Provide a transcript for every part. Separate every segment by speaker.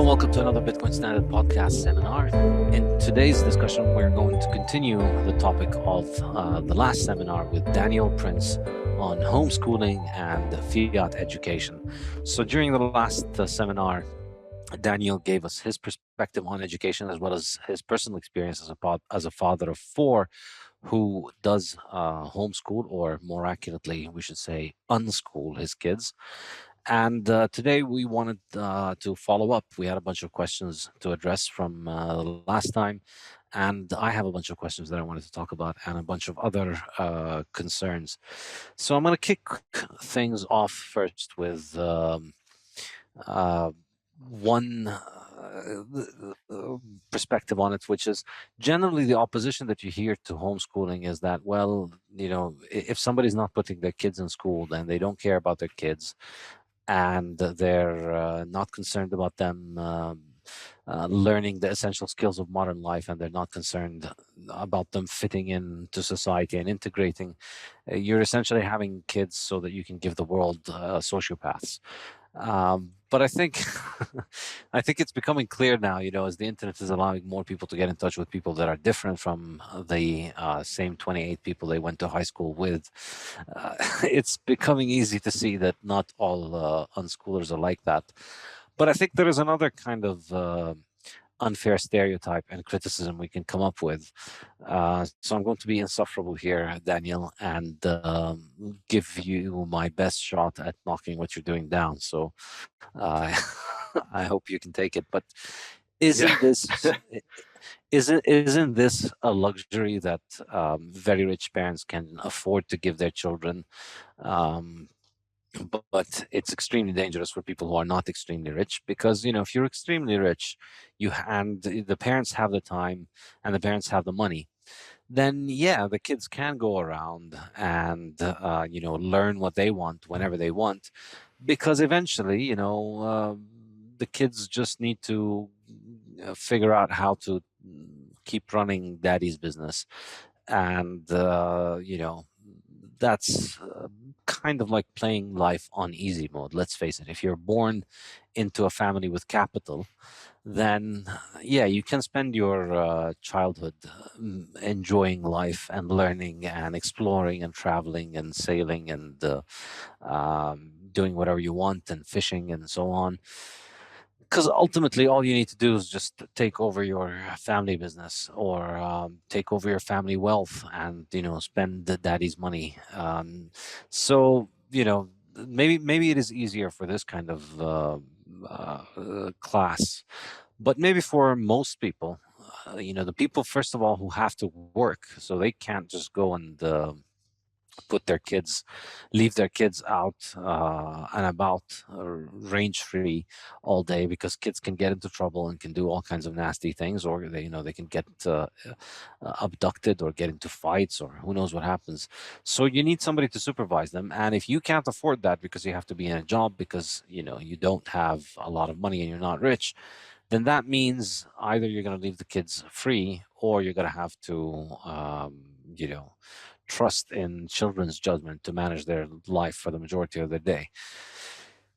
Speaker 1: and welcome to another Bitcoin Standard podcast seminar. In today's discussion, we're going to continue the topic of the last seminar with Daniel Prince on homeschooling and fiat education. So during the last seminar, Daniel gave us his perspective on education as well as his personal experience as a father of four who does homeschool, or more accurately, we should say unschool his kids. And today we wanted to follow up. We had a bunch of questions to address from last time, and I have a bunch of questions that I wanted to talk about and a bunch of other concerns. So I'm going to kick things off first with one perspective on it, which is generally the opposition that you hear to homeschooling is that, well, if somebody's not putting their kids in school, then they don't care about their kids and they're not concerned about them learning the essential skills of modern life, and they're not concerned about them fitting into society and integrating. You're essentially having kids so that you can give the world sociopaths. But I think I think it's becoming clear now, as the internet is allowing more people to get in touch with people that are different from the same 28 people they went to high school with. It's becoming easy to see that not all unschoolers are like that. But I think there is another kind of unfair stereotype and criticism we can come up with. So I'm going to be insufferable here, Daniel, and give you my best shot at knocking what you're doing down. So I hope you can take it. But isn't this isn't this a luxury that very rich parents can afford to give their children? But it's extremely dangerous for people who are not extremely rich, because if you're extremely rich, and the parents have the time and the parents have the money, then yeah, the kids can go around and learn what they want whenever they want, because eventually the kids just need to figure out how to keep running daddy's business, and that's kind of like playing life on easy mode. Let's face it, if you're born into a family with capital, then yeah, you can spend your childhood enjoying life and learning and exploring and traveling and sailing and doing whatever you want and fishing and so on. Because ultimately, all you need to do is just take over your family business, or take over your family wealth, and spend the daddy's money. So maybe it is easier for this kind of class, but maybe for most people, the people first of all who have to work, so they can't just go and leave their kids out and about, range free all day, because kids can get into trouble and can do all kinds of nasty things, or they can get abducted or get into fights, or who knows what happens. So you need somebody to supervise them, and if you can't afford that because you have to be in a job, because you don't have a lot of money and you're not rich, then that means either you're going to leave the kids free, or you're going to have to trust in children's judgment to manage their life for the majority of the day.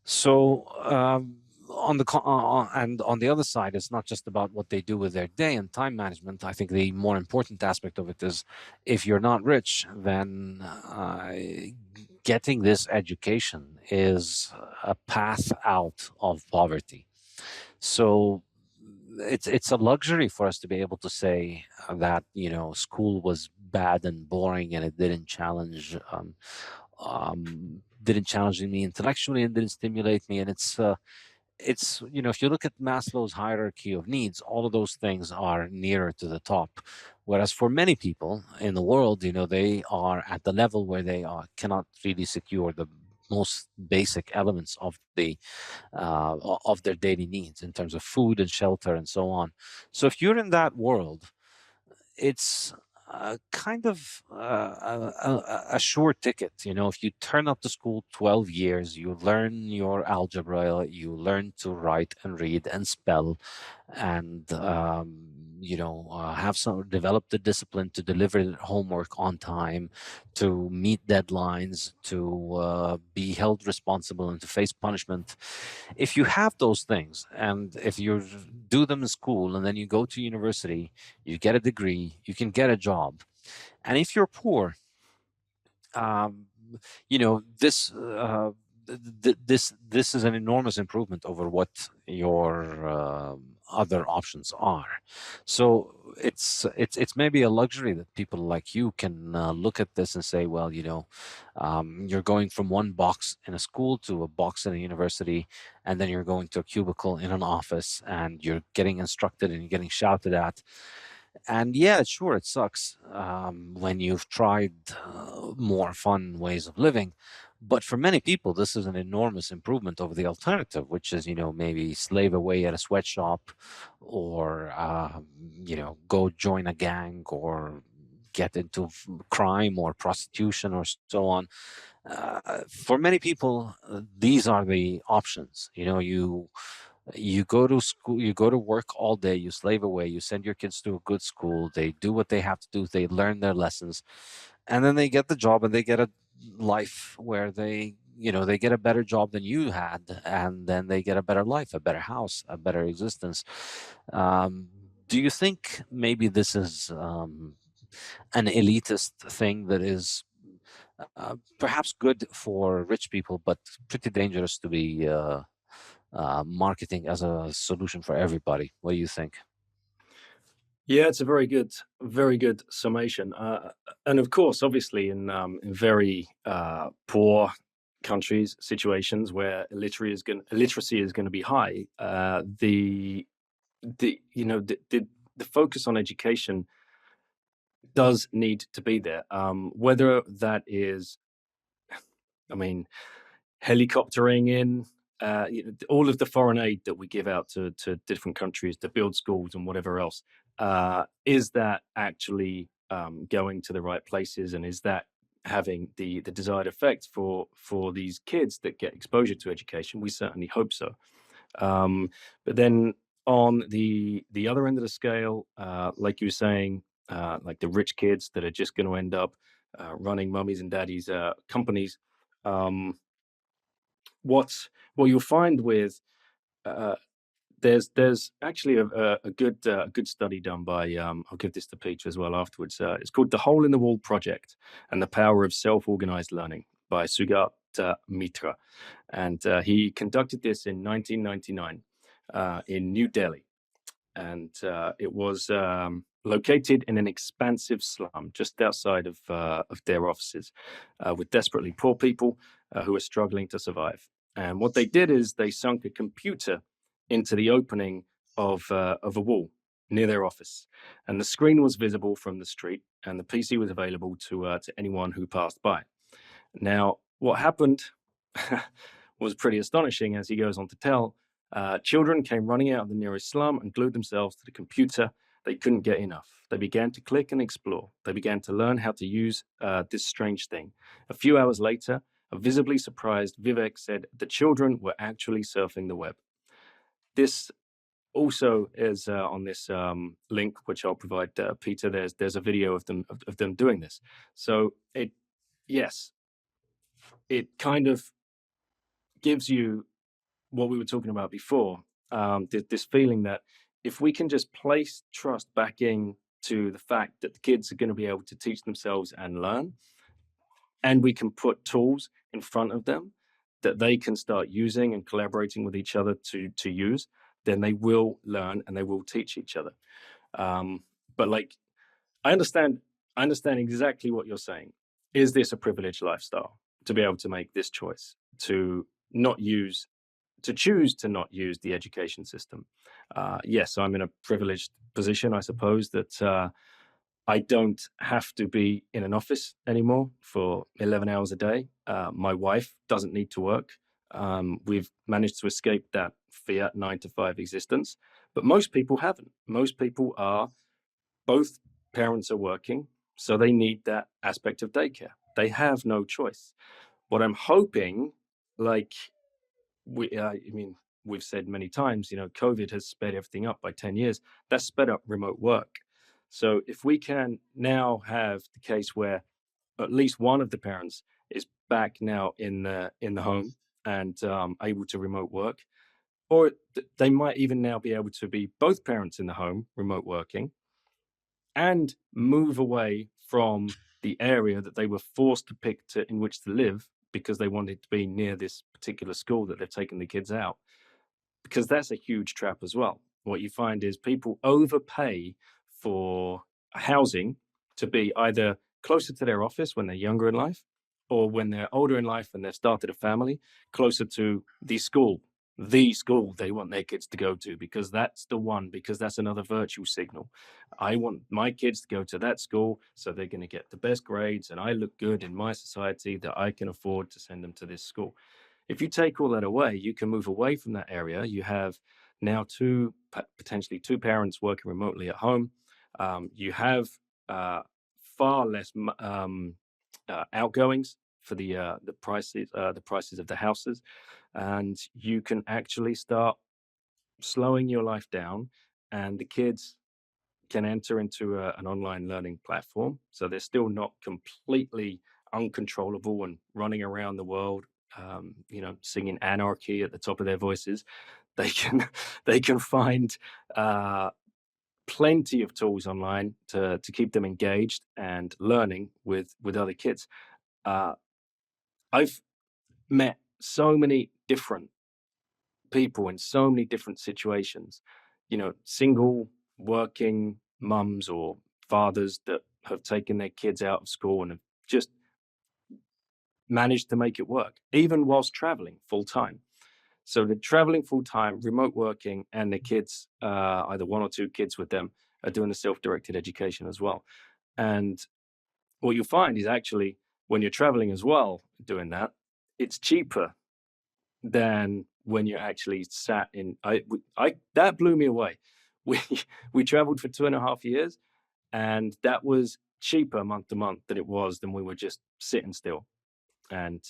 Speaker 1: So and on the other side, it's not just about what they do with their day and time management. I think the more important aspect of it is, if you're not rich, then getting this education is a path out of poverty. So it's a luxury for us to be able to say that school was bad and boring, and it didn't challenge me intellectually and didn't stimulate me. And it's if you look at Maslow's hierarchy of needs, all of those things are nearer to the top, whereas for many people in the world, they are at the level where they cannot really secure the most basic elements of their daily needs in terms of food and shelter and so on. So if you're in that world, it's kind of a sure ticket. If you turn up to school 12 years, you learn your algebra, you learn to write and read and spell, and have some develop the discipline to deliver homework on time, to meet deadlines, to be held responsible, and to face punishment. If you have those things, and if you do them in school, and then you go to university, you get a degree, you can get a job. And if you're poor, um, this this is an enormous improvement over what your other options are. So it's maybe a luxury that people like you can look at this and say, well, you're going from one box in a school to a box in a university, and then you're going to a cubicle in an office, and you're getting instructed and you're getting shouted at. And yeah, sure, it sucks when you've tried more fun ways of living. But for many people, this is an enormous improvement over the alternative, which is, maybe slave away at a sweatshop, or, go join a gang, or get into crime or prostitution or so on. For many people, these are the options. You go to school, you go to work all day, you slave away, you send your kids to a good school, they do what they have to do, they learn their lessons, and then they get the job and they get a life where they get a better job than you had, and then they get a better life, a better house, a better existence. Do you think maybe this is an elitist thing that is perhaps good for rich people, but pretty dangerous to be marketing as a solution for everybody? What do you think?
Speaker 2: Yeah, it's a very good summation. And of course, obviously, in very poor countries, situations where illiteracy is going to be high, the focus on education does need to be there. Whether that is, I mean, helicoptering in, all of the foreign aid that we give out to different countries to build schools and whatever else, is that actually going to the right places, and is that having the desired effect for these kids that get exposure to education? We certainly hope so. But then on the other end of the scale, like you were saying, like the rich kids that are just going to end up running mummies and daddies' companies. Um, what you'll find with uh, there's actually a good study done by I'll give this to Peter as well afterwards. It's called "The Hole in the Wall Project and the Power of Self-Organized Learning" by Sugat Mitra, and he conducted this in 1999 in New Delhi, and it was located in an expansive slum just outside of their offices, with desperately poor people who were struggling to survive. And what they did is they sunk a computer into the opening of a wall near their office, and the screen was visible from the street, and the PC was available to anyone who passed by. Now, what happened was pretty astonishing, as he goes on to tell. Children came running out of the nearest slum and glued themselves to the computer. They couldn't get enough. They began to click and explore. They began to learn how to use this strange thing. A few hours later, a visibly surprised Vivek said the children were actually surfing the web. This also is on this link, which I'll provide Peter. There's a video of them doing this. So yes, it kind of gives you what we were talking about before, this feeling that if we can just place trust back in to the fact that the kids are going to be able to teach themselves and learn, and we can put tools in front of them that they can start using and collaborating with each other to use, then they will learn and they will teach each other. But like, I understand, I understand exactly what you're saying. Is this a privileged lifestyle to be able to make this choice to not use to choose to not use the education system? Yes, I'm in a privileged position, I suppose, that I don't have to be in an office anymore for 11 hours a day. My wife doesn't need to work. We've managed to escape that Fiat 9 to 5 existence, but most people haven't. Most people are, both parents are working, so they need that aspect of daycare. They have no choice. What I'm hoping, like, I mean, we've said many times, COVID has sped everything up by 10 years. That's sped up remote work. So if we can now have the case where at least one of the parents is back now in the home and able to remote work, or they might even now be able to be both parents in the home remote working and move away from the area that they were forced to pick to in which to live because they wanted to be near this particular school that they've taken the kids out, because that's a huge trap as well. What you find is people overpay for housing to be either closer to their office when they're younger in life, or when they're older in life and they've started a family, closer to the school they want their kids to go to, because that's the one, because that's another virtue signal. I want my kids to go to that school, so they're going to get the best grades, and I look good in my society that I can afford to send them to this school. If you take all that away, you can move away from that area. You have now potentially two parents working remotely at home. You have uh, far less outgoings for the prices of the houses, and you can actually start slowing your life down. And the kids can enter into an online learning platform, so they're still not completely uncontrollable and running around the world, singing anarchy at the top of their voices. They can they can find uh, plenty of tools online to keep them engaged and learning with other kids. Uh, I've met so many different people in so many different situations, single working mums or fathers that have taken their kids out of school and have just managed to make it work, even whilst traveling full time. So they're traveling full time, remote working, and the kids, either one or two kids with them, are doing the self directed education as well. And what you'll find is actually when you're traveling as well, doing that, it's cheaper than when you're actually sat in. I that blew me away. We we traveled for 2.5 years, and that was cheaper month to month than we were just sitting still and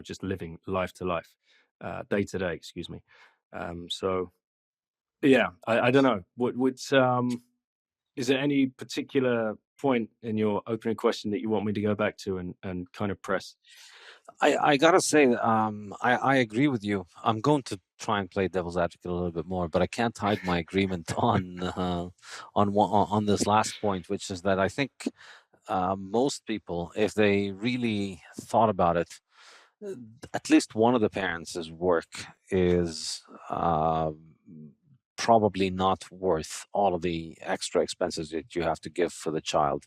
Speaker 2: just living life to life, day to day. Excuse me. So yeah, I don't know. Is there any particular point in your opening question that you want me to go back to and kind of press?
Speaker 1: I gotta say, I agree with you. I'm going to try and play devil's advocate a little bit more, but I can't hide my agreement on this last point, which is that I think most people, if they really thought about it, uh, at least one of the parents' work is probably not worth all of the extra expenses that you have to give for the child.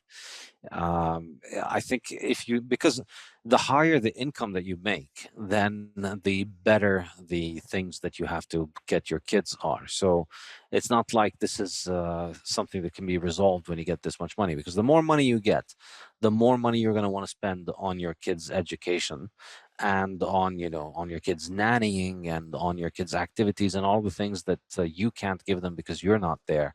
Speaker 1: I think if you, because the higher the income that you make, then the better the things that you have to get your kids are. So it's not like this is something that can be resolved when you get this much money, because the more money you get, the more money you're going to want to spend on your kids' education and on on your kids nannying and on your kids activities and all the things that you can't give them because you're not there.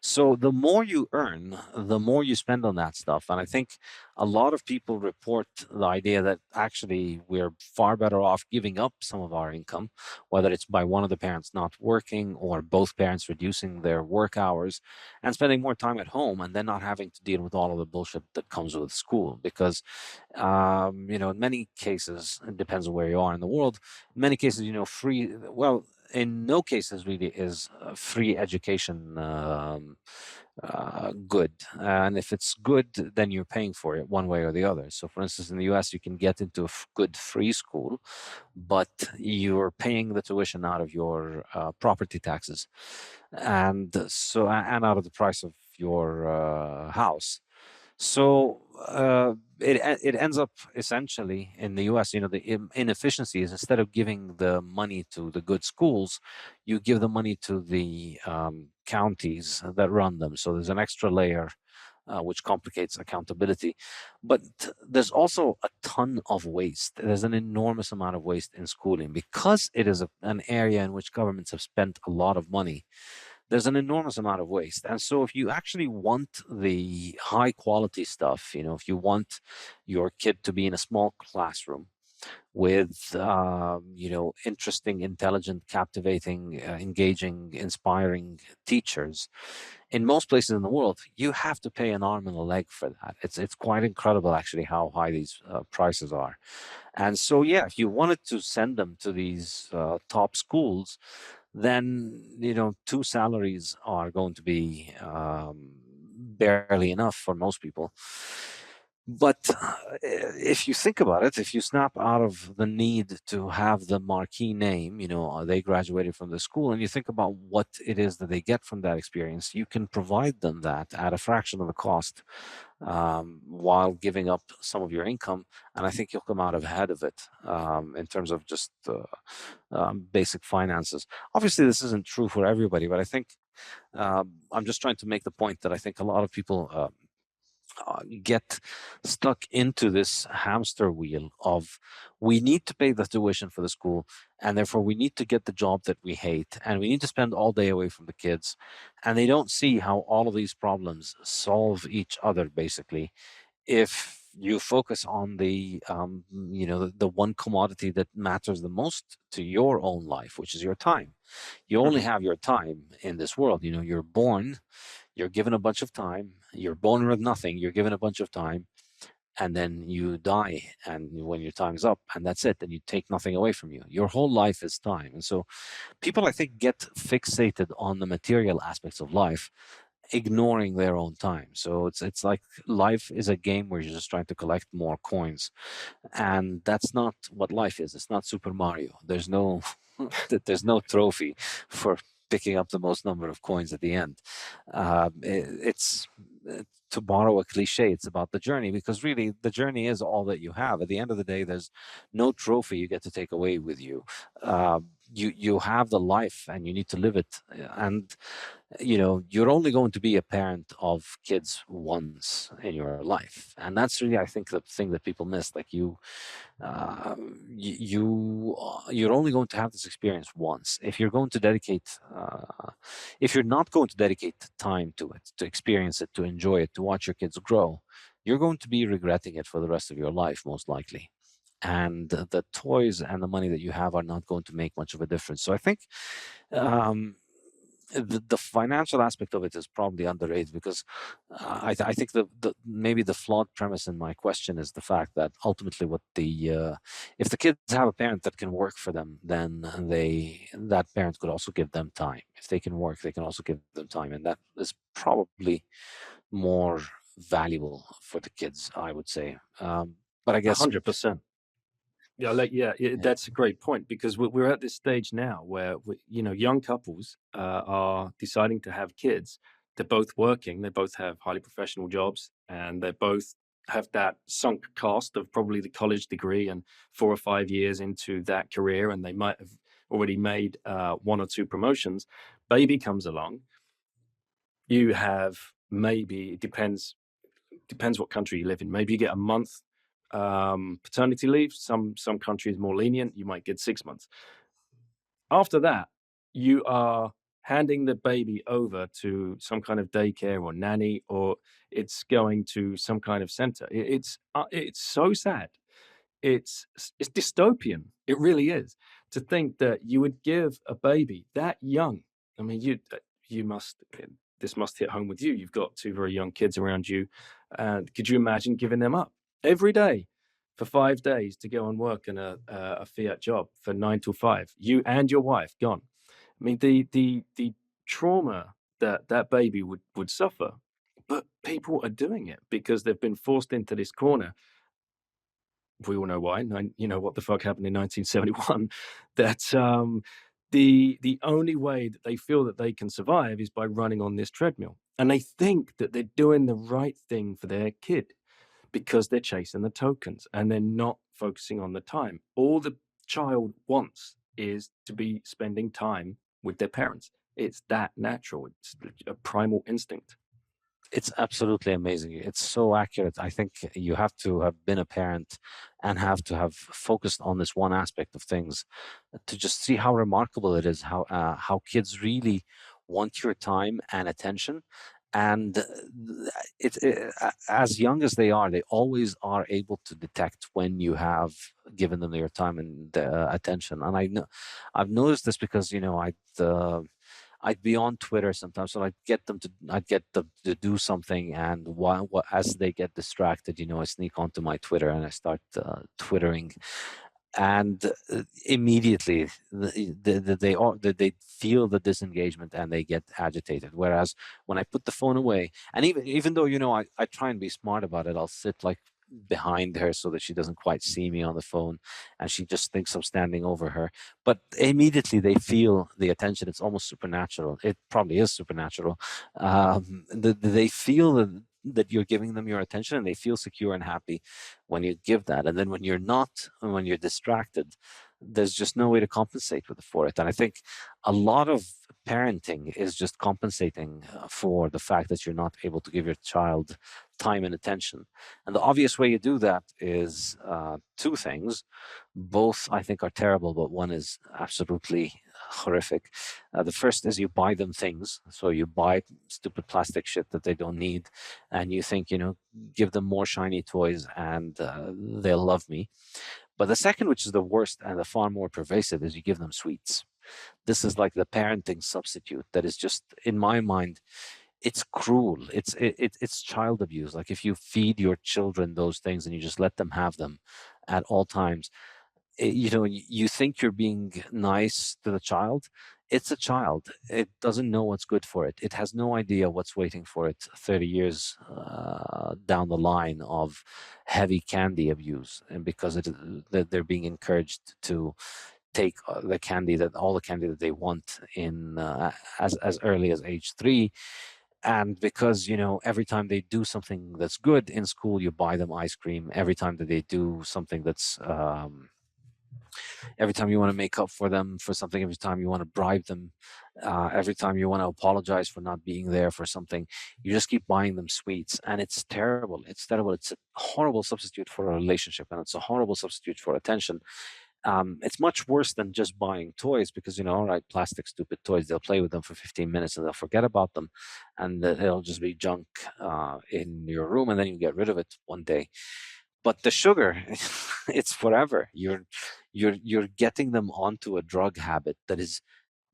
Speaker 1: So the more you earn, the more you spend on that stuff. And I think a lot of people report the idea that actually we're far better off giving up some of our income, whether it's by one of the parents not working or both parents reducing their work hours and spending more time at home, and then not having to deal with all of the bullshit that comes with school. Because, in many cases, it depends on where you are in the world. In many cases, free, well, in no cases really is free education good. And if it's good, then you're paying for it one way or the other. So, for instance, in the US, you can get into a good free school, but you're paying the tuition out of your property taxes, and out of the price of your house. So it ends up essentially in the U.S. The inefficiency is, instead of giving the money to the good schools, you give the money to the counties that run them. So there's an extra layer which complicates accountability. But there's also a ton of waste. There's an enormous amount of waste in schooling because it is an area in which governments have spent a lot of money. There's an enormous amount of waste. And so if you actually want the high quality stuff, if you want your kid to be in a small classroom, with interesting, intelligent, captivating, engaging, inspiring teachers, in most places in the world, you have to pay an arm and a leg for that. It's quite incredible actually how high these prices are. And so, yeah, if you wanted to send them to these top schools, then two salaries are going to be barely enough for most people. But if you think about it, if you snap out of the need to have the marquee name, they graduated from the school, and you think about what it is that they get from that experience, you can provide them that at a fraction of the cost, while giving up some of your income. And I think you'll come out ahead of it, in terms of just basic finances. Obviously, this isn't true for everybody, but I think I'm just trying to make the point that I think a lot of people get stuck into this hamster wheel of, we need to pay the tuition for the school, and therefore we need to get the job that we hate, and we need to spend all day away from the kids. And they don't see how all of these problems solve each other, basically, if you focus on the one commodity that matters the most to your own life, which is your time. You only
Speaker 2: Mhm.
Speaker 1: have your time in this world. You're born, you're given a bunch of time. You're born with nothing. You're given a bunch of time, and then you die. And when your time's up, and that's it, and you take nothing away from you. Your whole life is time. And so people, I think, get fixated on the material aspects of life, ignoring their own time. So it's like life is a game where you're just trying to collect more coins, and that's not what life is. It's not Super Mario. There's no there's no trophy for picking up the most number of coins at the end. It's to borrow a cliche, it's about the journey, because really the journey is all that you have. At the end of the day, there's no trophy you get to take away with you. You have the life, and you need to live it. And you're only going to be a parent of kids once in your life, and that's really, I think, the thing that people miss. Like you're only going to have this experience once. If you're not going to dedicate time to it, to experience it, to enjoy it, to watch your kids grow, you're going to be regretting it for the rest of your life, most likely. And the toys and the money that you have are not going to make much of a difference. So I think um, the financial aspect of it is probably underrated, because I think the maybe the flawed premise in my question is the fact that ultimately, what the if the kids have a parent that can work for them, then that parent could also give them time. If they can work, they can also give them time, and that is probably more valuable for the kids, I would say. But I guess,
Speaker 2: 100%. Yeah, like yeah,
Speaker 1: yeah,
Speaker 2: that's a great point because we're at this stage now where young couples are deciding to have kids. They're both working. They both have highly professional jobs, and they both have that sunk cost of probably the college degree and 4 or 5 years into that career, and they might have already made one or two promotions. Baby comes along. You have maybe it depends what country you live in. Maybe you get a month paternity leave. Some countries more lenient. You might get 6 months. After that, you are handing the baby over to some kind of daycare or nanny, or it's going to some kind of center. It's so sad. It's dystopian. It really is to think that you would give a baby that young. I mean, you must. This must hit home with you. You've got two very young kids around you, and could you imagine giving them up every day for 5 days to go and work in a Fiat job for 9 to 5? You and your wife gone. I mean, the trauma that that baby would suffer, but people are doing it because they've been forced into this corner. We all know why. What the fuck happened in 1971. That the only way that they feel that they can survive is by running on this treadmill, and they think that they're doing the right thing for their kid because they're chasing the tokens and they're not focusing on the time. All the child wants is to be spending time with their parents. It's that natural. It's a primal instinct.
Speaker 1: it's absolutely amazing. It's so accurate. I think you have to have been a parent and have to have focused on this one aspect of things to just see how remarkable it is, how kids really want your time and attention. And as young as they are, they always are able to detect when you have given them your time and attention. And I know I've noticed this because I'd be on Twitter sometimes, so I'd get them to do something, and as they get distracted, I sneak onto my Twitter and I start twittering, and immediately they feel the disengagement and they get agitated. Whereas when I put the phone away, and even though I try and be smart about it, I'll sit like behind her so that she doesn't quite see me on the phone, and she just thinks I'm standing over her. But immediately they feel the attention. It's almost supernatural. It probably is supernatural. They feel that you're giving them your attention, and they feel secure and happy when you give that. And then when you're not, and when you're distracted, there's just no way to compensate for it. And I think a lot of parenting is just compensating for the fact that you're not able to give your child time and attention. And the obvious way you do that is two things. Both I think are terrible, but one is absolutely horrific. The first is you buy them things. So you buy stupid plastic shit that they don't need, and you think, give them more shiny toys and they'll love me. But the second, which is the worst and the far more pervasive, is you give them sweets. This is like the parenting substitute that is just, in my mind, it's cruel. It's child abuse. Like if you feed your children those things and you just let them have them at all times, you think you're being nice to the child. It's a child. It doesn't know what's good for it. It has no idea what's waiting for it 30 years down the line of heavy candy abuse. And because they're being encouraged to take all the candy that they want in as early as age 3. And because every time they do something that's good in school, you buy them ice cream. Every time that they do something that's every time you want to make up for them for something, every time you want to bribe them, every time you want to apologize for not being there for something, you just keep buying them sweets. And it's terrible. It's terrible. It's a horrible substitute for a relationship, and it's a horrible substitute for attention. It's much worse than just buying toys because, all right, plastic, stupid toys, they'll play with them for 15 minutes and they'll forget about them, and it'll just be junk in your room, and then you get rid of it one day. But the sugar, it's forever. You're getting them onto a drug habit that is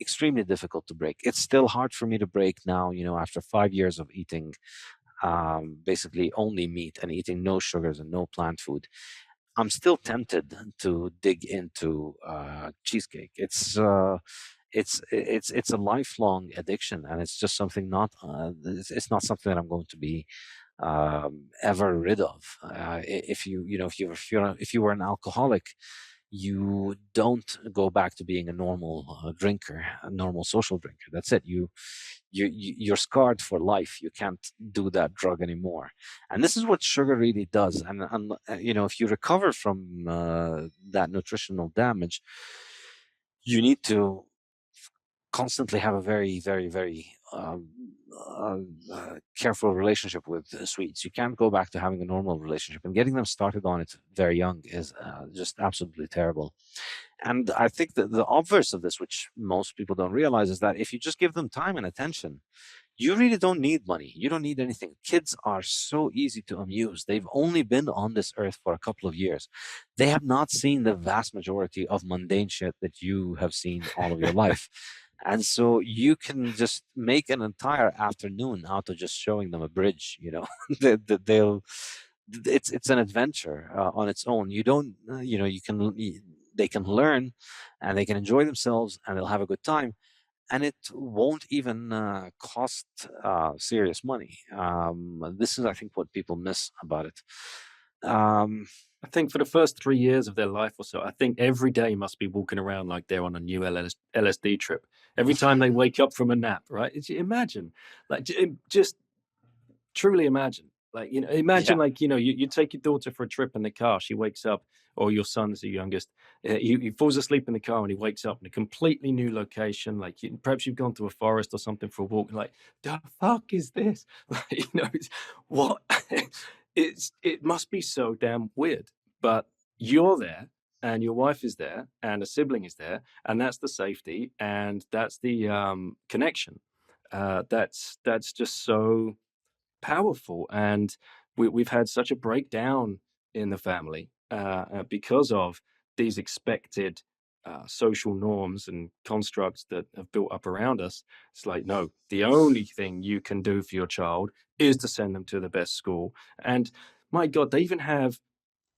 Speaker 1: extremely difficult to break. It's still hard for me to break now, after 5 years of eating basically only meat and eating no sugars and no plant food. I'm still tempted to dig into cheesecake. It's a lifelong addiction, and it's just something not. It's not something that I'm going to be ever rid of. If you were an alcoholic, you don't go back to being a normal drinker, a normal social drinker. That's it. You're scarred for life. You can't do that drug anymore. And this is what sugar really does. And if you recover from that nutritional damage, you need to constantly have a very, very, very careful relationship with sweets. You can't go back to having a normal relationship, and getting them started on it very young is just absolutely terrible. And I think that the obverse of this, which most people don't realize, is that if you just give them time and attention, you really don't need money. You don't need anything. Kids are so easy to amuse. They've only been on this earth for a couple of years. They have not seen the vast majority of mundane shit that you have seen all of your life. And so you can just make an entire afternoon out of just showing them a bridge, they'll it's an adventure on its own. You don't they can learn and they can enjoy themselves and they'll have a good time, and it won't even cost serious money. This is, I think, what people miss about it. Um,
Speaker 2: I think for the first 3 years of their life or so, I think every day must be walking around like they're on a new LSD trip. Every time they wake up from a nap, right? Imagine, like, just truly imagine. Like, imagine,
Speaker 1: yeah,
Speaker 2: like, you take your daughter for a trip in the car. She wakes up, or your son's the youngest. He falls asleep in the car and he wakes up in a completely new location. Like, perhaps you've gone to a forest or something for a walk. And like, the fuck is this? Like, what? It must be so damn weird. But you're there, and your wife is there, and a sibling is there, and that's the safety, and that's the connection. That's just so powerful, and we've had such a breakdown in the family because of these expected social norms and constructs that have built up around us. It's like, no, the only thing you can do for your child is to send them to the best school. And my God, they even have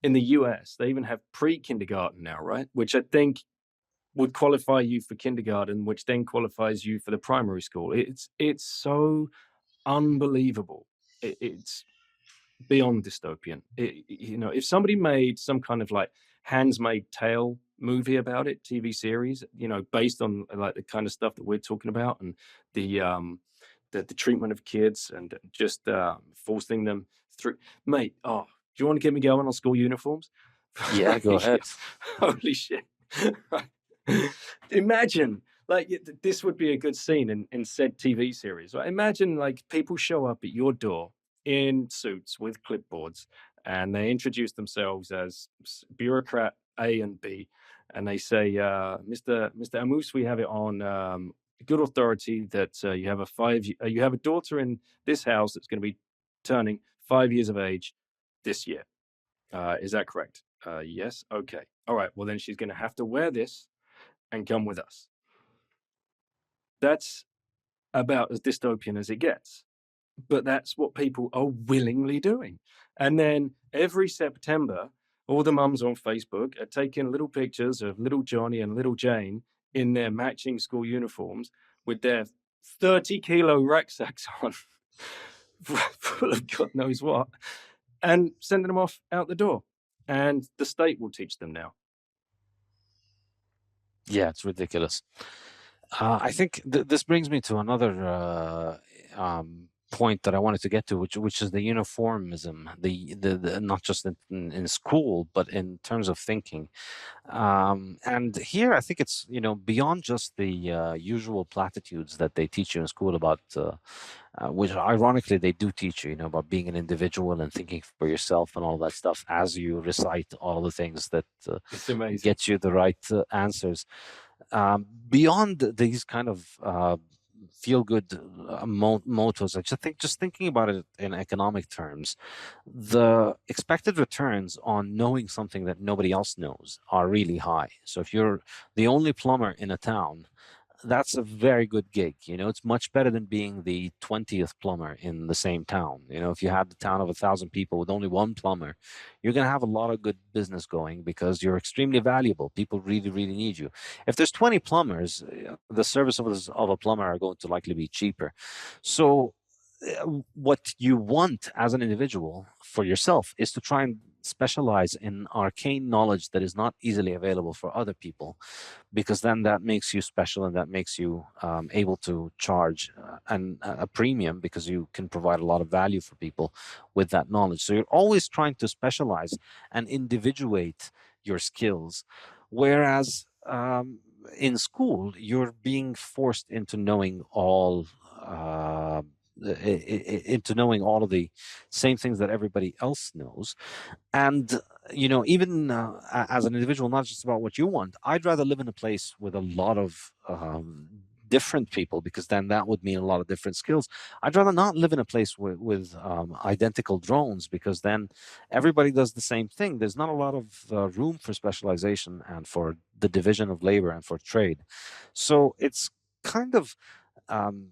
Speaker 2: in the US, they even have pre-kindergarten now, right? Which I think would qualify you for kindergarten, which then qualifies you for the primary school. It's so unbelievable. It's beyond dystopian. If somebody made some kind of like Handmaid's Tale movie about it, TV series, based on like the kind of stuff that we're talking about, and the um the treatment of kids, and just forcing them through, mate. Oh, do you want to get me going on school uniforms?
Speaker 1: Yeah, go ahead.
Speaker 2: Holy shit! Right. Imagine like this would be a good scene in said TV series. Right? Imagine like people show up at your door in suits with clipboards, and they introduce themselves as bureaucrat A and B, and they say, "Mr. Amus, we have it on good authority that you have a daughter in this house that's going to be turning 5 years of age this year. Is that correct? Yes. Okay. All right. Well, then she's going to have to wear this and come with us." That's about as dystopian as it gets. But that's what people are willingly doing. And then every September, all the mums on Facebook are taking little pictures of little Johnny and little Jane in their matching school uniforms with their 30-kilo rucksacks on, full of God knows what, and sending them off out the door. And the state will teach them now.
Speaker 1: Yeah, it's ridiculous. I think this brings me to another point that I wanted to get to, which is the uniformism, the not just in school, but in terms of thinking. And here, I think it's beyond just the usual platitudes that they teach you in school about, which ironically they do teach you, about being an individual and thinking for yourself and all that stuff as you recite all the things that
Speaker 2: It's amazing.
Speaker 1: get you the right answers. Beyond these kind of feel good mottos, I just thinking about it in economic terms, the expected returns on knowing something that nobody else knows are really high. So if you're the only plumber in a town, that's a very good gig. It's much better than being the 20th plumber in the same town. If you had the town of 1,000 people with only one plumber, you're going to have a lot of good business going because you're extremely valuable. People really, really need you. If there's 20 plumbers, the service of a plumber are going to likely be cheaper. So, what you want as an individual for yourself is to try and specialize in arcane knowledge that is not easily available for other people, because then that makes you special and that makes you able to charge a premium because you can provide a lot of value for people with that knowledge. So you're always trying to specialize and individuate your skills, whereas in school you're being forced into knowing all. Into knowing all of the same things that everybody else knows. And even as an individual, not just about what you want, I'd rather live in a place with a lot of different people, because then that would mean a lot of different skills. I'd rather not live in a place with identical drones, because then everybody does the same thing. There's not a lot of room for specialization and for the division of labor and for trade. So it's kind of um,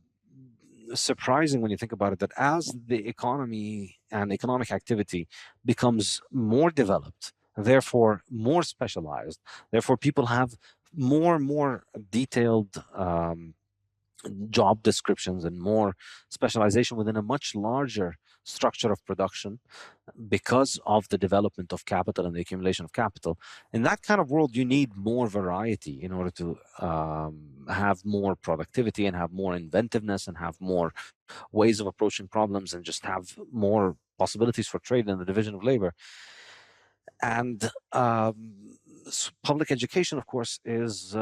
Speaker 1: surprising when you think about it, that as the economy and economic activity becomes more developed, therefore more specialized, therefore people have more and more detailed job descriptions and more specialization within a much larger structure of production, because of the development of capital and the accumulation of capital. In that kind of world, you need more variety in order to have more productivity and have more inventiveness and have more ways of approaching problems and just have more possibilities for trade and the division of labor. And public education, of course, is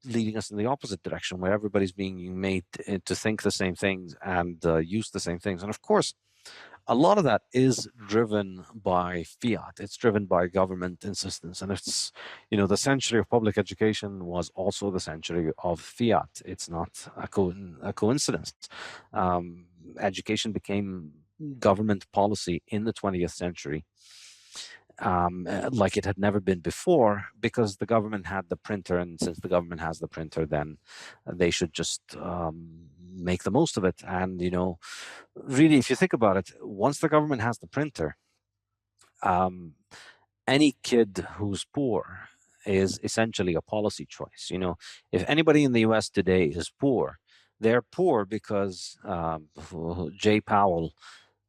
Speaker 1: leading us in the opposite direction, where everybody's being made to think the same things and use the same things. And of course, a lot of that is driven by fiat. It's driven by government insistence. And it's, the century of public education was also the century of fiat. It's not a coincidence. Um, Education became government policy in the 20th century, like it had never been before, because the government had the printer. And since the government has the printer, then they should just make the most of it. And, really, if you think about it, once the government has the printer, um, any kid who's poor is essentially a policy choice. If anybody in the US today is poor, they're poor because Jay Powell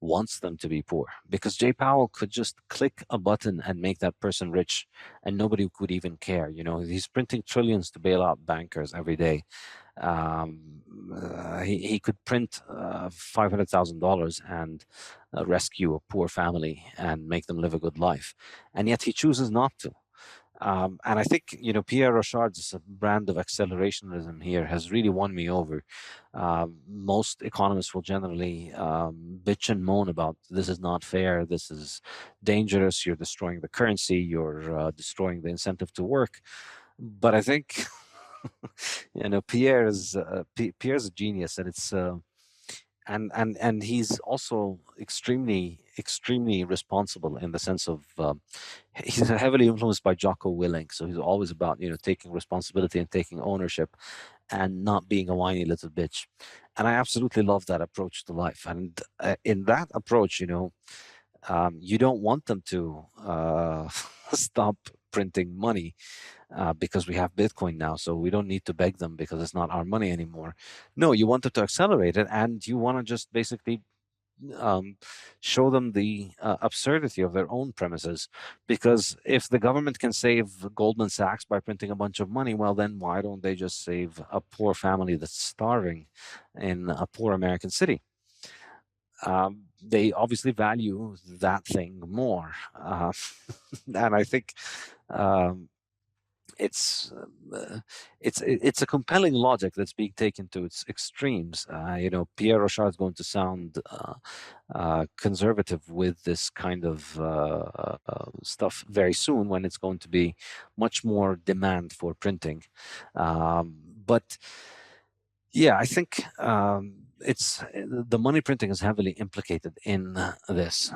Speaker 1: wants them to be poor, because Jay Powell could just click a button and make that person rich and nobody could even care. He's printing trillions to bail out bankers every day. He could print $500,000 and rescue a poor family and make them live a good life. And yet he chooses not to. And I think, Pierre Rochard's brand of accelerationism here has really won me over. Most economists will generally bitch and moan about this is not fair, this is dangerous, you're destroying the currency, you're destroying the incentive to work. But I think, Pierre's a genius, and it's and he's also extremely responsible in the sense of he's heavily influenced by Jocko Willink, so he's always about taking responsibility and taking ownership and not being a whiny little bitch. And I absolutely love that approach to life. And in that approach, you don't want them to stop printing money because we have Bitcoin now, so we don't need to beg them because it's not our money anymore. No, you want them to accelerate it, and you want to just basically um, show them the absurdity of their own premises. Because if the government can save Goldman Sachs by printing a bunch of money, well, then why don't they just save a poor family that's starving in a poor American city? They obviously value that thing more. And I think um, it's it's a compelling logic that's being taken to its extremes. Pierre Rochard is going to sound conservative with this kind of stuff very soon, when it's going to be much more demand for printing. But yeah, I think it's the money printing is heavily implicated in this.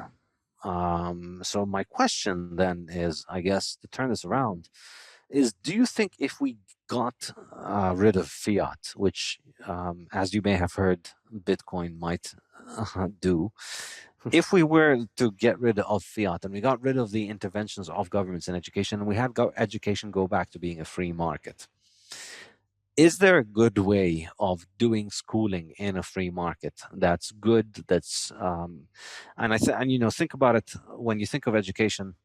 Speaker 1: So my question then is, I guess, to turn this around, is do you think if we got rid of fiat, which, as you may have heard, Bitcoin might do, if we were to get rid of fiat and we got rid of the interventions of governments in education, and we had education go back to being a free market, is there a good way of doing schooling in a free market that's good, and think about it, when you think of education,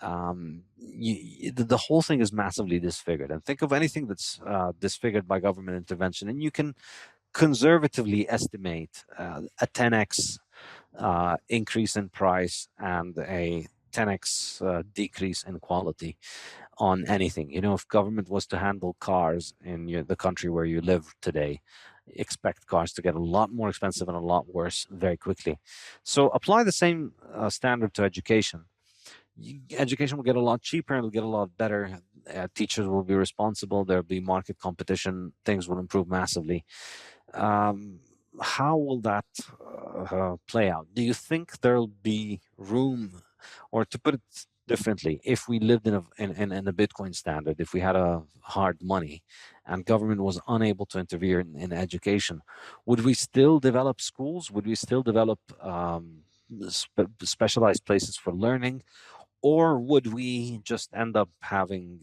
Speaker 1: the whole thing is massively disfigured. And think of anything that's disfigured by government intervention, and you can conservatively estimate a 10x increase in price and a 10x decrease in quality on anything. If government was to handle cars in the country where you live today, expect cars to get a lot more expensive and a lot worse very quickly. So apply the same standard to education. Education will get a lot cheaper and it'll get a lot better. Teachers will be responsible. There'll be market competition. Things will improve massively. Um, how will that play out? Do you think there'll be room, or to put it differently, if we lived in a Bitcoin standard, if we had a hard money and government was unable to interfere in education, would we still develop schools? Would we still develop specialized places for learning? Or would we just end up having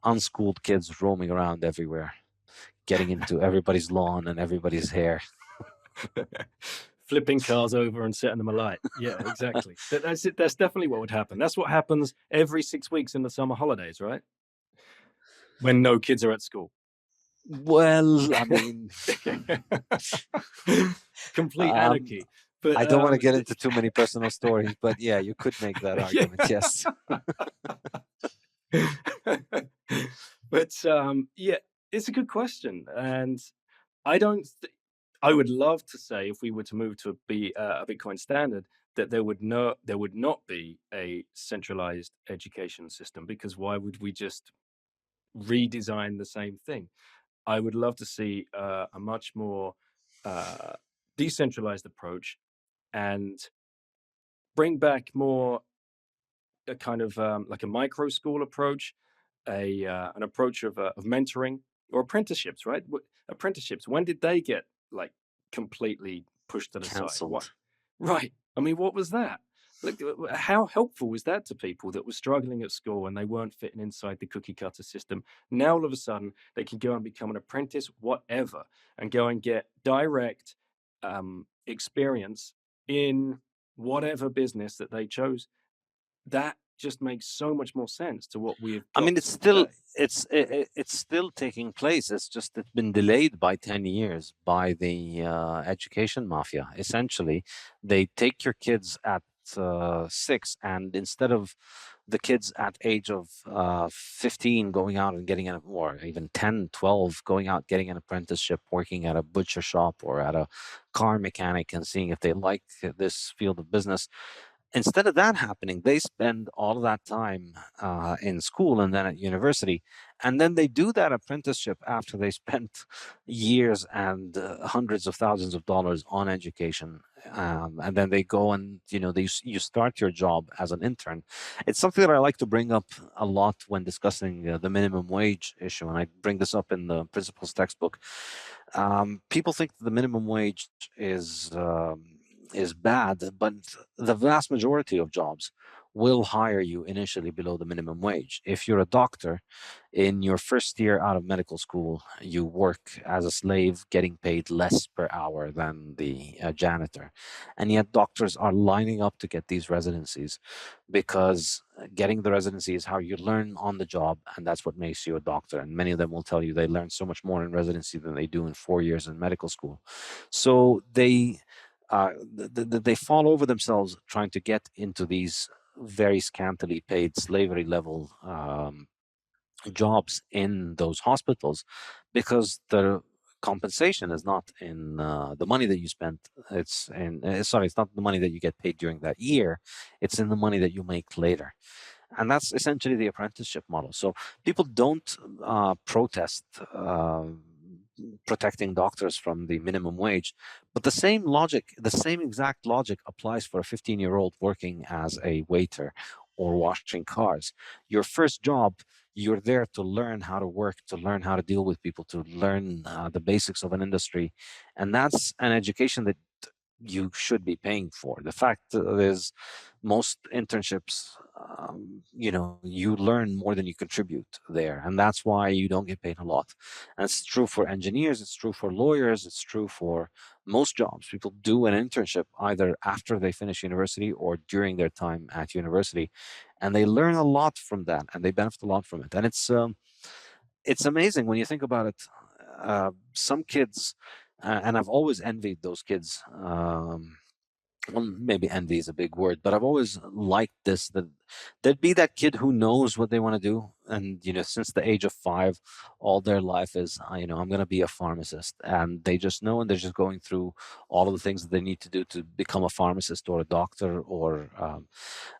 Speaker 1: unschooled kids roaming around everywhere, getting into everybody's lawn and everybody's hair?
Speaker 2: Flipping cars over and setting them alight. Yeah, exactly. That's it. That's definitely what would happen. That's what happens every 6 weeks in the summer holidays, right? When no kids are at school.
Speaker 1: Well, I mean,
Speaker 2: complete anarchy. But
Speaker 1: I don't want to get into too many personal stories, but yeah, you could make that argument. Yes.
Speaker 2: But yeah, it's a good question, and I don't. I would love to say if we were to move to a Bitcoin standard that there would not be a centralized education system, because why would we just redesign the same thing? I would love to see a much more uh, decentralized approach, and bring back more a kind of like a micro school approach, a an approach of mentoring or apprenticeships, right? Apprenticeships. When did they get like completely pushed to the side? What?
Speaker 1: Cancelled.
Speaker 2: Right. I mean, what was that? Look, how helpful was that to people that were struggling at school and they weren't fitting inside the cookie cutter system? Now all of a sudden they can go and become an apprentice, whatever, and go and get direct experience in whatever business that they chose. That just makes so much more sense to what we have
Speaker 1: I
Speaker 2: got
Speaker 1: mean,
Speaker 2: today.
Speaker 1: it's still taking place. It's been delayed by 10 years by the education mafia. Essentially, they take your kids at 6, and instead of the kids at age of 15 going out and getting an, or even 10, 12, going out getting an apprenticeship, working at a butcher shop or at a car mechanic and seeing if they like this field of business, instead of that happening, they spend all of that time in school and then at university. And then they do that apprenticeship after they spent years and hundreds of thousands of dollars on education. And then they go and, you start your job as an intern. It's something that I like to bring up a lot when discussing the minimum wage issue. And I bring this up in the principles textbook. People think the minimum wage is bad, but the vast majority of jobs will hire you initially below the minimum wage. If you're a doctor, in your first year out of medical school, you work as a slave, getting paid less per hour than the janitor. And yet, doctors are lining up to get these residencies because getting the residency is how you learn on the job, and that's what makes you a doctor. And many of them will tell you they learn so much more in residency than they do in 4 years in medical school. So they fall over themselves trying to get into these very scantily paid slavery level jobs in those hospitals because the compensation is not in the money that you spent. It's in sorry, it's not the money that you get paid during that year. It's in the money that you make later, and that's essentially the apprenticeship model. So people don't protest protecting doctors from the minimum wage, but the same logic, the same exact logic applies for a 15-year-old working as a waiter or washing cars. Your first job, you're there to learn how to work, to learn how to deal with people, to learn the basics of an industry, and that's an education that you should be paying for. The fact is, most internships, you learn more than you contribute there, and that's why you don't get paid a lot. And it's true for engineers, it's true for lawyers, it's true for most jobs. People do an internship either after they finish university or during their time at university, and they learn a lot from that, and they benefit a lot from it. And it's amazing when you think about it. Some kids, and I've always envied those kids. Well, maybe envy is a big word, but I've always liked this, that there'd be that kid who knows what they want to do. And, since the age of 5, all their life is, I'm going to be a pharmacist. And they just know, and they're just going through all of the things that they need to do to become a pharmacist or a doctor or,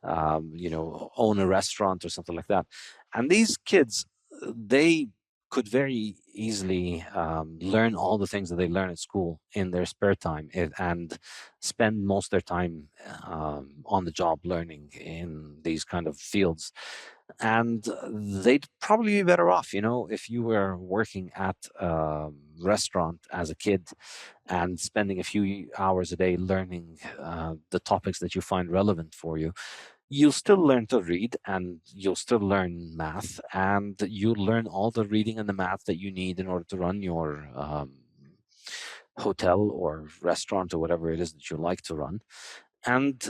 Speaker 1: own a restaurant or something like that. And these kids, they could very easily learn all the things that they learn at school in their spare time and spend most of their time on the job learning in these kind of fields. And they'd probably be better off, if you were working at a restaurant as a kid and spending a few hours a day learning the topics that you find relevant for you. You'll still learn to read and you'll still learn math, and you'll learn all the reading and the math that you need in order to run your hotel or restaurant or whatever it is that you like to run. And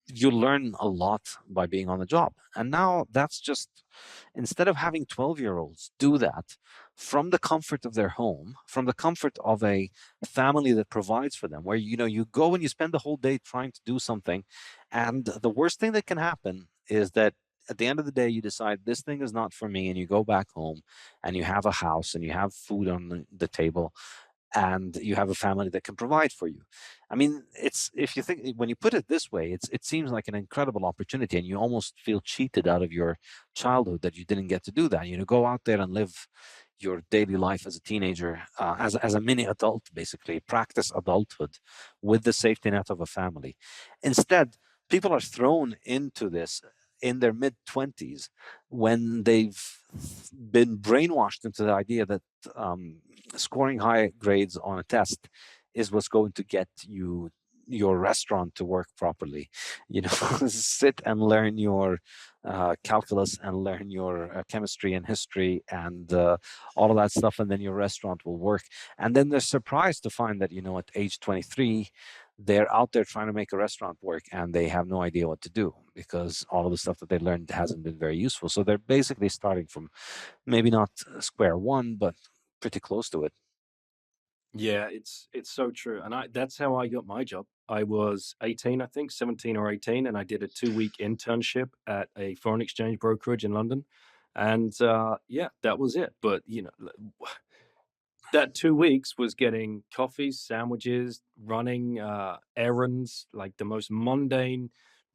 Speaker 1: you learn a lot by being on the job. And now that's just, instead of having 12-year-olds do that from the comfort of their home, from the comfort of a family that provides for them, where you go and you spend the whole day trying to do something, and the worst thing that can happen is that at the end of the day you decide this thing is not for me, and you go back home and you have a house and you have food on the table, and you have a family that can provide for you. I mean, it's, if you think, when you put it this way, it seems like an incredible opportunity, and you almost feel cheated out of your childhood that you didn't get to do that. Go out there and live your daily life as a teenager, as a mini adult, basically practice adulthood with the safety net of a family. Instead, people are thrown into this in their mid 20s, when they've been brainwashed into the idea that scoring high grades on a test is what's going to get you your restaurant to work properly. Sit and learn your calculus, and learn your chemistry and history, and all of that stuff, and then your restaurant will work. And then they're surprised to find that, at age 23, they're out there trying to make a restaurant work, and they have no idea what to do, because all of the stuff that they learned hasn't been very useful. So they're basically starting from maybe not square one, but pretty close to it.
Speaker 2: Yeah, it's so true, and that's how I got my job. I was 18, I think, 17 or 18, and I did a 2-week internship at a foreign exchange brokerage in London, and, yeah, that was it, but, that 2 weeks was getting coffees, sandwiches, running, errands, like the most mundane,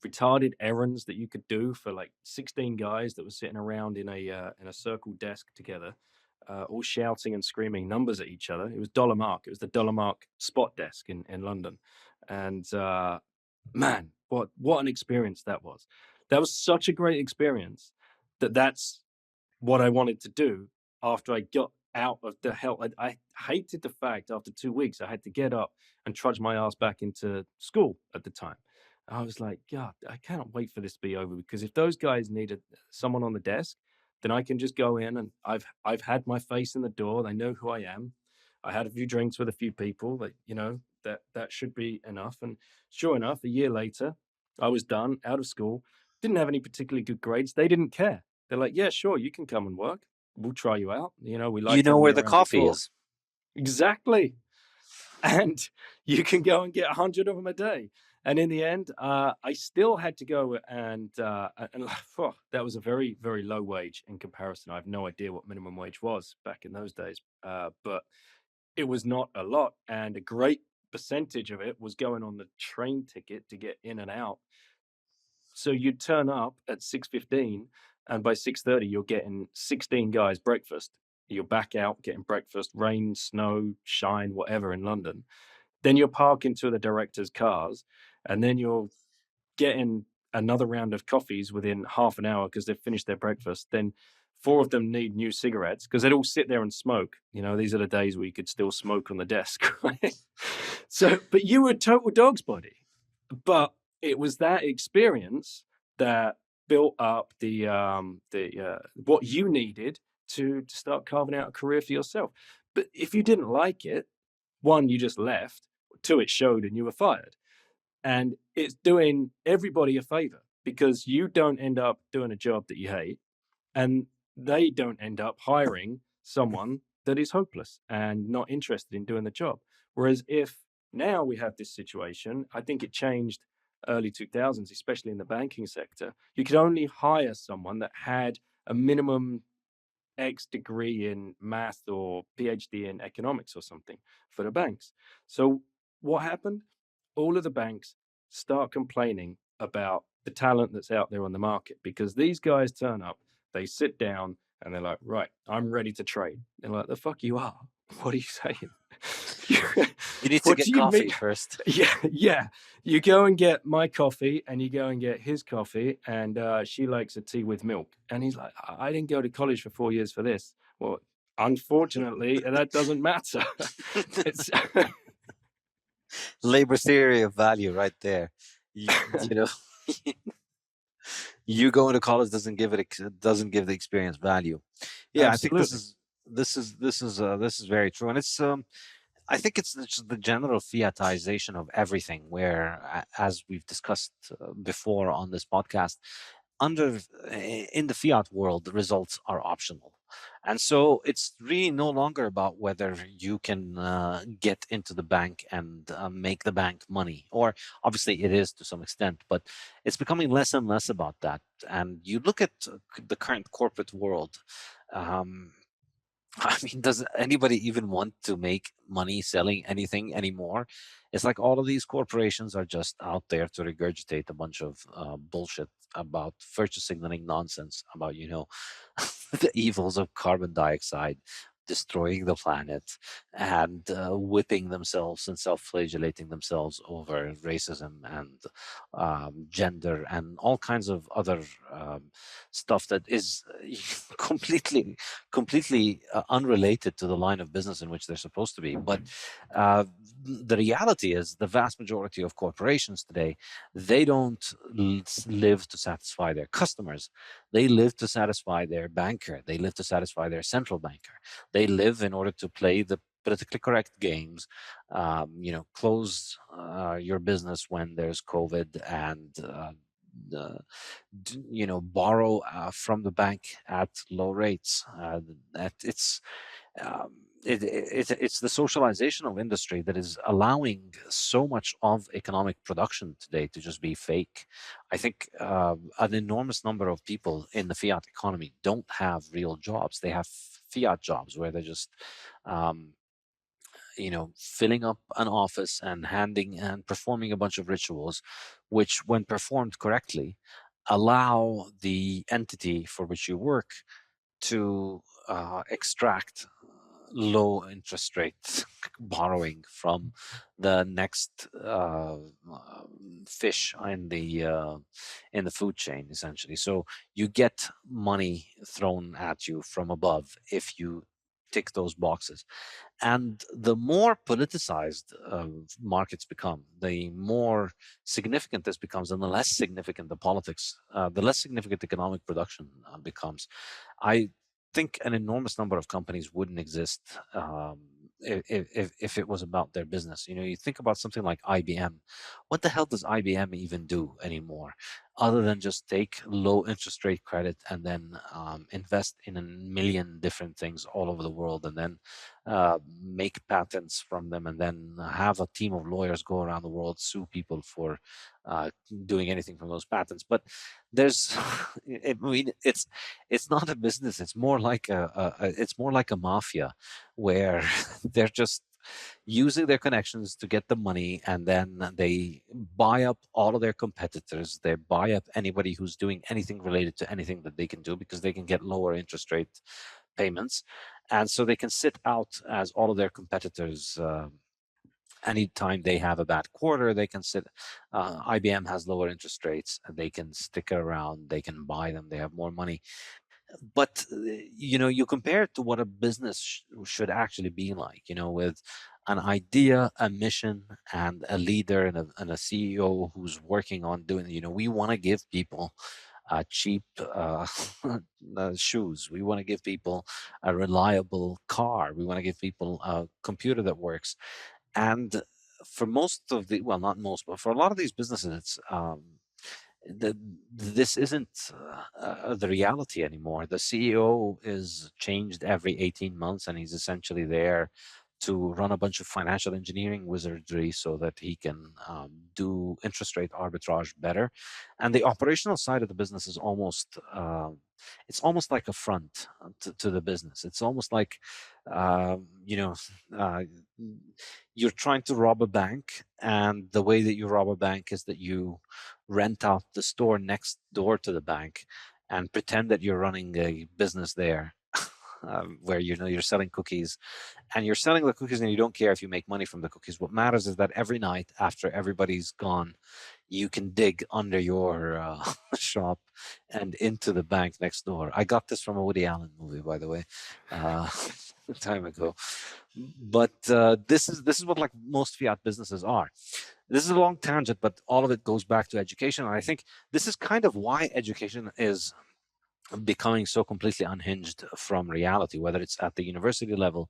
Speaker 2: retarded errands that you could do for, like, 16 guys that were sitting around in a circle desk together, all shouting and screaming numbers at each other. It was dollar mark. It was the dollar mark spot desk in London, and, man, what an experience that was. That was such a great experience that's what I wanted to do after I got out of the hell. I hated the fact after 2 weeks I had to get up and trudge my ass back into school at the time. I was like, God, I cannot wait for this to be over, because if those guys needed someone on the desk, then I can just go in, and I've had my face in the door. They know who I am. I had a few drinks with a few people. That should be enough. And sure enough, a year later, I was done, out of school. Didn't have any particularly good grades. They didn't care. They're like, "Yeah, sure, you can come and work. We'll try you out. We
Speaker 1: You
Speaker 2: liked
Speaker 1: know
Speaker 2: having
Speaker 1: where
Speaker 2: you
Speaker 1: the
Speaker 2: around
Speaker 1: coffee
Speaker 2: before."
Speaker 1: is.
Speaker 2: Exactly. And you can go and get 100 of them a day. And in the end, I still had to go and that was a very, very low wage in comparison. I have no idea what minimum wage was back in those days, but it was not a lot, and a great percentage of it was going on the train ticket to get in and out. So you'd turn up at 6:15, and by 6:30 you're getting 16 guys breakfast. You're back out getting breakfast, rain, snow, shine, whatever in London. Then you're parking to the directors' cars, and then you're getting another round of coffees within half an hour because they've finished their breakfast. Then 4 of them need new cigarettes because they'd all sit there and smoke. These are the days where you could still smoke on the desk, right? So, but you were a total dog's body. But it was that experience that built up the what you needed to start carving out a career for yourself. But if you didn't like it, one, you just left. Two, it showed and you were fired. And it's doing everybody a favor, because you don't end up doing a job that you hate, and they don't end up hiring someone that is hopeless and not interested in doing the job. Whereas if now we have this situation, I think it changed early 2000s, especially in the banking sector. You could only hire someone that had a minimum X degree in math or PhD in economics or something for the banks. So what happened? All of the banks start complaining about the talent that's out there on the market, because these guys turn up, they sit down, and they're like, right, I'm ready to trade. They're like, the fuck you are? What are you saying?
Speaker 1: You need to
Speaker 2: What
Speaker 1: get
Speaker 2: do you mean?
Speaker 1: coffee first.
Speaker 2: Yeah, yeah. You go and get my coffee, and you go and get his coffee, and she likes a tea with milk. And he's like, I didn't go to college for 4 years for this. Well, unfortunately, that doesn't matter. It's,
Speaker 1: Labor theory of value, right there. You know, you going to college doesn't give the experience value. Yeah, I think this
Speaker 2: absolutely.
Speaker 1: is this is very true, and I think it's just the general fiatization of everything, where, as we've discussed before on this podcast, in the fiat world, the results are optional. And so it's really no longer about whether you can get into the bank and make the bank money, or obviously it is to some extent, but it's becoming less and less about that. And you look at the current corporate world. Um, I mean, does anybody even want to make money selling anything anymore? It's like all of these corporations are just out there to regurgitate a bunch of bullshit about virtue signaling nonsense about, the evils of carbon dioxide destroying the planet and whipping themselves and self-flagellating themselves over racism and gender and all kinds of other stuff that is completely unrelated to the line of business in which they're supposed to be. But uh, the reality is, the vast majority of corporations today, they don't live to satisfy their customers. They live to satisfy their banker. They live to satisfy their central banker. They live in order to play the politically correct games, close your business when there's COVID, and uh, borrow from the bank at low rates. That um, it's the socialization of industry that is allowing so much of economic production today to just be fake. I think an enormous number of people in the fiat economy don't have real jobs. They have fiat jobs where they're just um, filling up an office and handing and performing a bunch of rituals, which, when performed correctly, allow the entity for which you work to extract low interest rate borrowing from the next fish in the food chain, essentially. So you get money thrown at you from above if you tick those boxes. And the more politicized markets become, the more significant this becomes, and the less significant the politics, the less significant economic production becomes. I think an enormous number of companies wouldn't exist if it was about their business. You think about something like IBM. What the hell does IBM even do anymore, other than just take low interest rate credit and then invest in a million different things all over the world, and then make patents from them, and then have a team of lawyers go around the world sue people for doing anything from those patents? But there's, I mean, it's not a business. It's more like it's more like a mafia, where they're just using their connections to get the money, and then they buy up all of their competitors. They buy up anybody who's doing anything related to anything that they can do, because they can get lower interest rate payments, and so they can sit out as all of their competitors. Anytime they have a bad quarter, they can sit. IBM has lower interest rates, and they can stick around. They can buy them. They have more money. But you compare it to what a business should actually be like, with an idea, a mission, and a leader, and a CEO who's working on doing. We want to give people cheap shoes. We want to give people a reliable car. We want to give people a computer that works. And for most of the, well, not most, but for a lot of these businesses, the, this isn't the reality anymore. The CEO is changed every 18 months, and he's essentially there to run a bunch of financial engineering wizardry so that he can do interest rate arbitrage better. And the operational side of the business is almost it's almost like a front to the business. It's almost like you know uh, you're trying to rob a bank, and the way that you rob a bank is that you rent out the store next door to the bank and pretend that you're running a business there. Where you're selling cookies, and you're selling the cookies, and you don't care if you make money from the cookies. What matters is that every night after everybody's gone, you can dig under your shop and into the bank next door. I got this from a Woody Allen movie, by the way, a time ago. But this is what, like, most fiat businesses are. This is a long tangent, but all of it goes back to education. And I think this is kind of why education is becoming so completely unhinged from reality, whether it's at the university level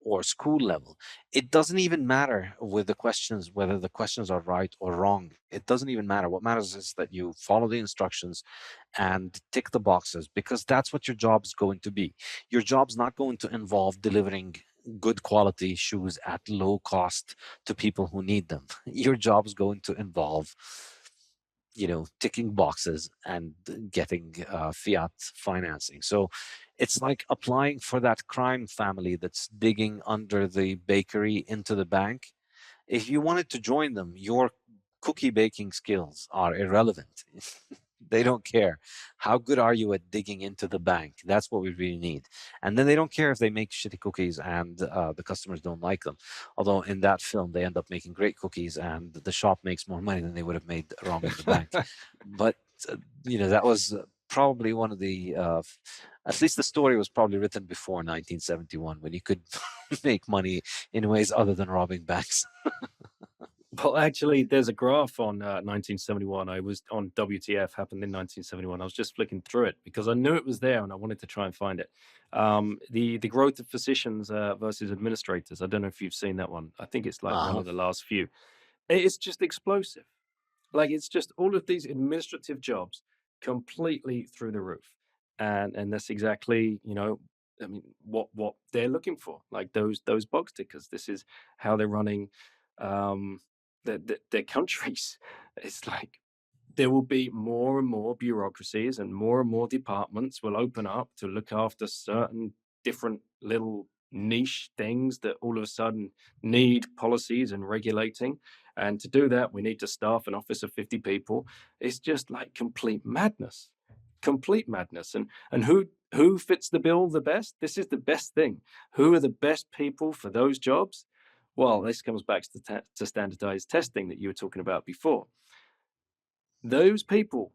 Speaker 1: or school level. It doesn't even matter with the questions, whether the questions are right or wrong. It doesn't even matter. What matters is that you follow the instructions and tick the boxes, because that's what your job is going to be. Your job's not going to involve delivering good quality shoes at low cost to people who need them. Your job's going to involve ticking boxes and getting fiat financing. So it's like applying for that crime family that's digging under the bakery into the bank. If you wanted to join them, your cookie baking skills are irrelevant. They don't care. How good are you at digging into the bank? That's what we really need. And then they don't care if they make shitty cookies and the customers don't like them. Although in that film, they end up making great cookies and the shop makes more money than they would have made robbing the bank. But, uh, that was probably one of at least the story was probably written before 1971 when you could make money in ways other than robbing banks.
Speaker 2: Well, actually, there's a graph on 1971. I was on WTF, happened in 1971. I was just flicking through it because I knew it was there and I wanted to try and find it. The growth of physicians versus administrators. I don't know if you've seen that one. I think it's like one
Speaker 1: Uh-huh.
Speaker 2: of the last few. It's just explosive. Like it's just all of these administrative jobs completely through the roof. And that's exactly, I mean, what they're looking for. Like those box tickers. This is how they're running um their countries. It's like there will be more and more bureaucracies and more departments will open up to look after certain different little niche things that all of a sudden need policies and regulating. And to do that, we need to staff an office of 50 people. It's just like complete madness. And who fits the bill the best? This is the best thing. Who are the best people for those jobs? Well, this comes back to standardized testing that you were talking about before. Those people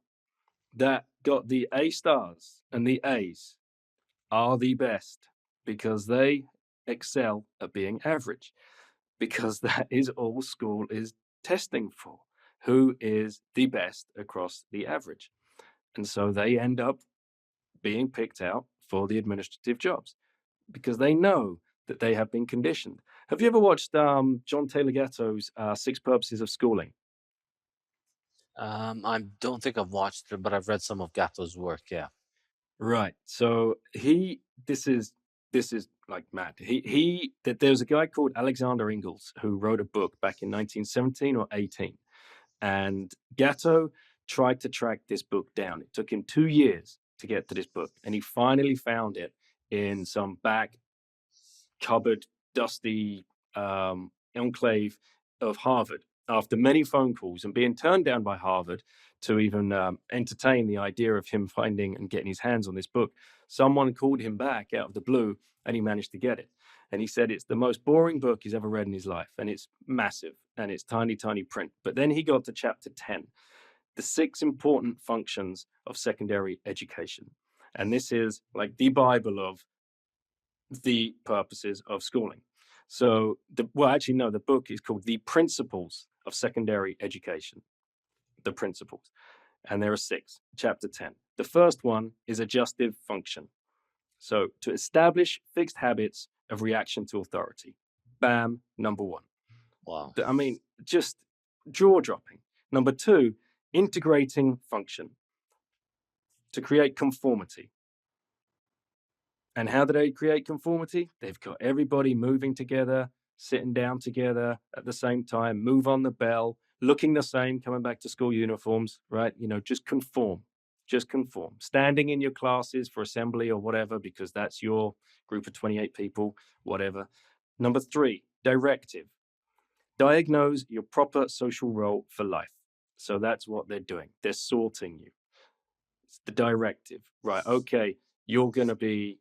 Speaker 2: that got the A stars and the A's are the best because they excel at being average, because that is all school is testing for. Who is the best across the average? And so they end up being picked out for the administrative jobs because they know that they have been conditioned. Have you ever watched John Taylor Gatto's Six Purposes of Schooling?
Speaker 1: I don't think I've watched it, but I've read some of Gatto's work. Yeah.
Speaker 2: Right. So this is like mad. He that there was a guy called Alexander Ingles who wrote a book back in 1917 or 18, and Gatto tried to track this book down. It took him 2 years to get to this book, and he finally found it in some back cupboard, dusty enclave of Harvard after many phone calls and being turned down by Harvard to even entertain the idea of him finding and getting his hands on this book. Someone called him back out of the blue and he managed to get it. And he said it's the most boring book he's ever read in his life. And it's massive and it's tiny, tiny print. But then he got to chapter 10, the 6 important functions of secondary education. And this is like the Bible of the purposes of schooling. So, actually, no, the book is called The Principles of Secondary Education. The Principles. And there are 6, chapter 10. The first one is adjustive function. So, to establish fixed habits of reaction to authority. Bam, number 1.
Speaker 1: Wow.
Speaker 2: I mean, just jaw dropping. Number 2, integrating function. To create conformity. And how do they create conformity? They've got everybody moving together, sitting down together at the same time, move on the bell, looking the same, coming back to school uniforms, right? Just conform. Just conform. Standing in your classes for assembly or whatever, because that's your group of 28 people, whatever. Number 3, directive. Diagnose your proper social role for life. So that's what they're doing. They're sorting you. It's the directive, right? Okay, you're going to be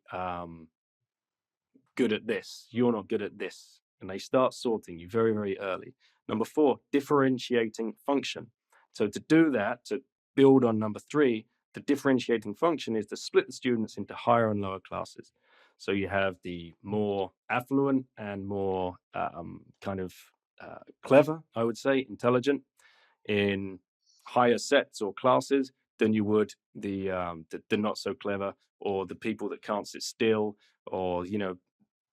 Speaker 2: good at this. You're not good at this. And they start sorting you very, very early. Number 4, differentiating function. So to do that, to build on number 3, the differentiating function is to split the students into higher and lower classes. So you have the more affluent and more kind of clever, I would say, intelligent in higher sets or classes than you would the not so clever or the people that can't sit still or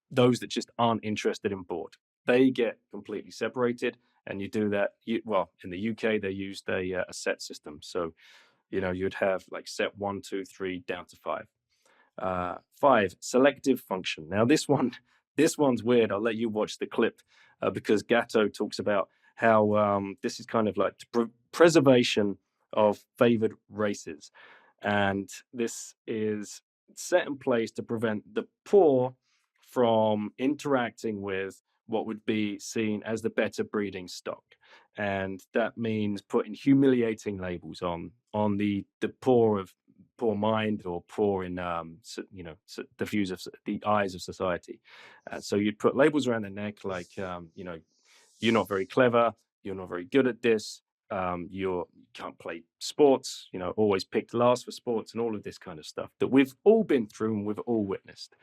Speaker 2: those that just aren't interested and bored. They get completely separated, and you do that. In the UK they used a set system, so you'd have like set 1, 2, 3 down to 5. 5, selective function. Now this one's weird. I'll let you watch the clip because Gatto talks about how this is kind of like preservation of favored races. And this is set in place to prevent the poor from interacting with what would be seen as the better breeding stock. And that means putting humiliating labels on the poor of poor mind or poor in the views of the eyes of society. So you'd put labels around their neck like you're not very clever, you're not very good at this, you can't play sports, always picked last for sports, and all of this kind of stuff that we've all been through and we've all witnessed.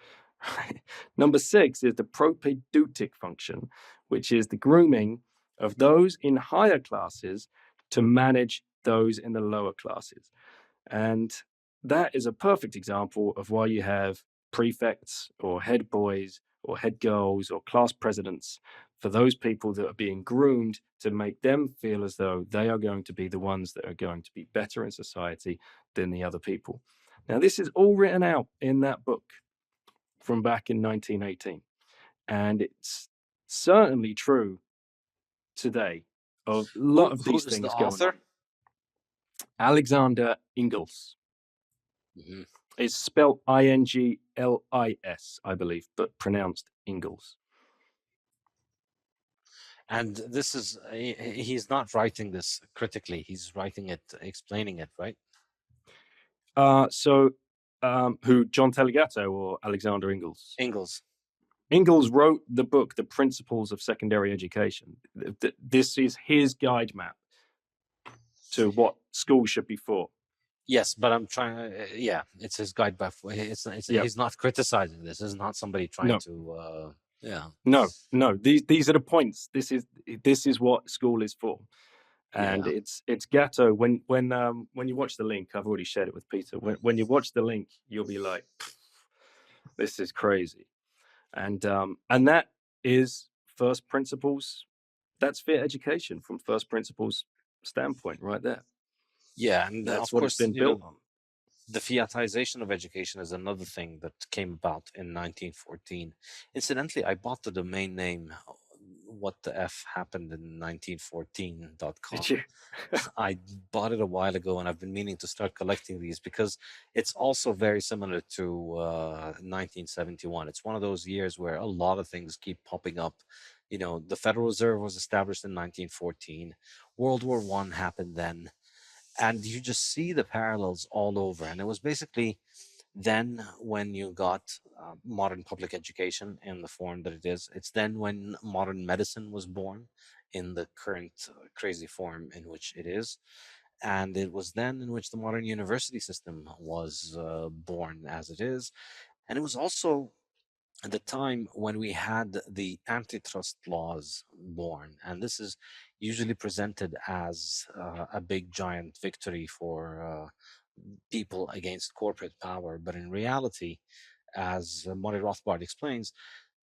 Speaker 2: Right? Number six is the propedeutic function, which is the grooming of those in higher classes to manage those in the lower classes. And that is a perfect example of why you have prefects or head boys or head girls or class presidents for those people that are being groomed to make them feel as though they are going to be the ones that are going to be better in society than the other people. Now, this is all written out in that book from back in 1918. And it's certainly true today of a lot of
Speaker 1: Who
Speaker 2: these
Speaker 1: is the
Speaker 2: things going
Speaker 1: author?
Speaker 2: on. Alexander Ingles.
Speaker 1: Mhm.
Speaker 2: It's spelled Inglis, I believe, but pronounced Ingles.
Speaker 1: And this is he's not writing this critically. He's writing it, explaining it, right?
Speaker 2: Who, John Telegato or Alexander Ingles?
Speaker 1: Ingles.
Speaker 2: Ingles wrote the book, The Principles of Secondary Education. This is his guide map to what schools should be for.
Speaker 1: Yes, but I'm trying. Yeah, it's his guide by.
Speaker 2: Yeah,
Speaker 1: He's not criticizing this. This is not somebody trying
Speaker 2: no,
Speaker 1: to. Yeah,
Speaker 2: no. These are the points. This is what school is for. And
Speaker 1: yeah,
Speaker 2: it's Gatto. When you watch the link, I've already shared it with Peter. When you watch the link, you'll be like, "This is crazy," and that is first principles. That's Fiat education from first principles standpoint, right there.
Speaker 1: yeah, and
Speaker 2: That's
Speaker 1: of
Speaker 2: what it's
Speaker 1: course,
Speaker 2: been built on.
Speaker 1: the fiatization of education is another thing that came about in 1914. Incidentally, I bought the domain name what the F happened in 1914.com.
Speaker 2: Did you?
Speaker 1: I bought it a while ago and I've been meaning to start collecting these because it's also very similar to 1971. It's one of those years where a lot of things keep popping up. The Federal Reserve was established in 1914. World War One happened then, and you just see the parallels all over. And it was basically then when you got modern public education in the form that it is. It's then when modern medicine was born in the current crazy form in which it is. And it was then in which the modern university system was born as it is. And it was also at the time when we had the antitrust laws born. And this is usually presented as a big giant victory for people against corporate power. But in reality, as Murray Rothbard explains,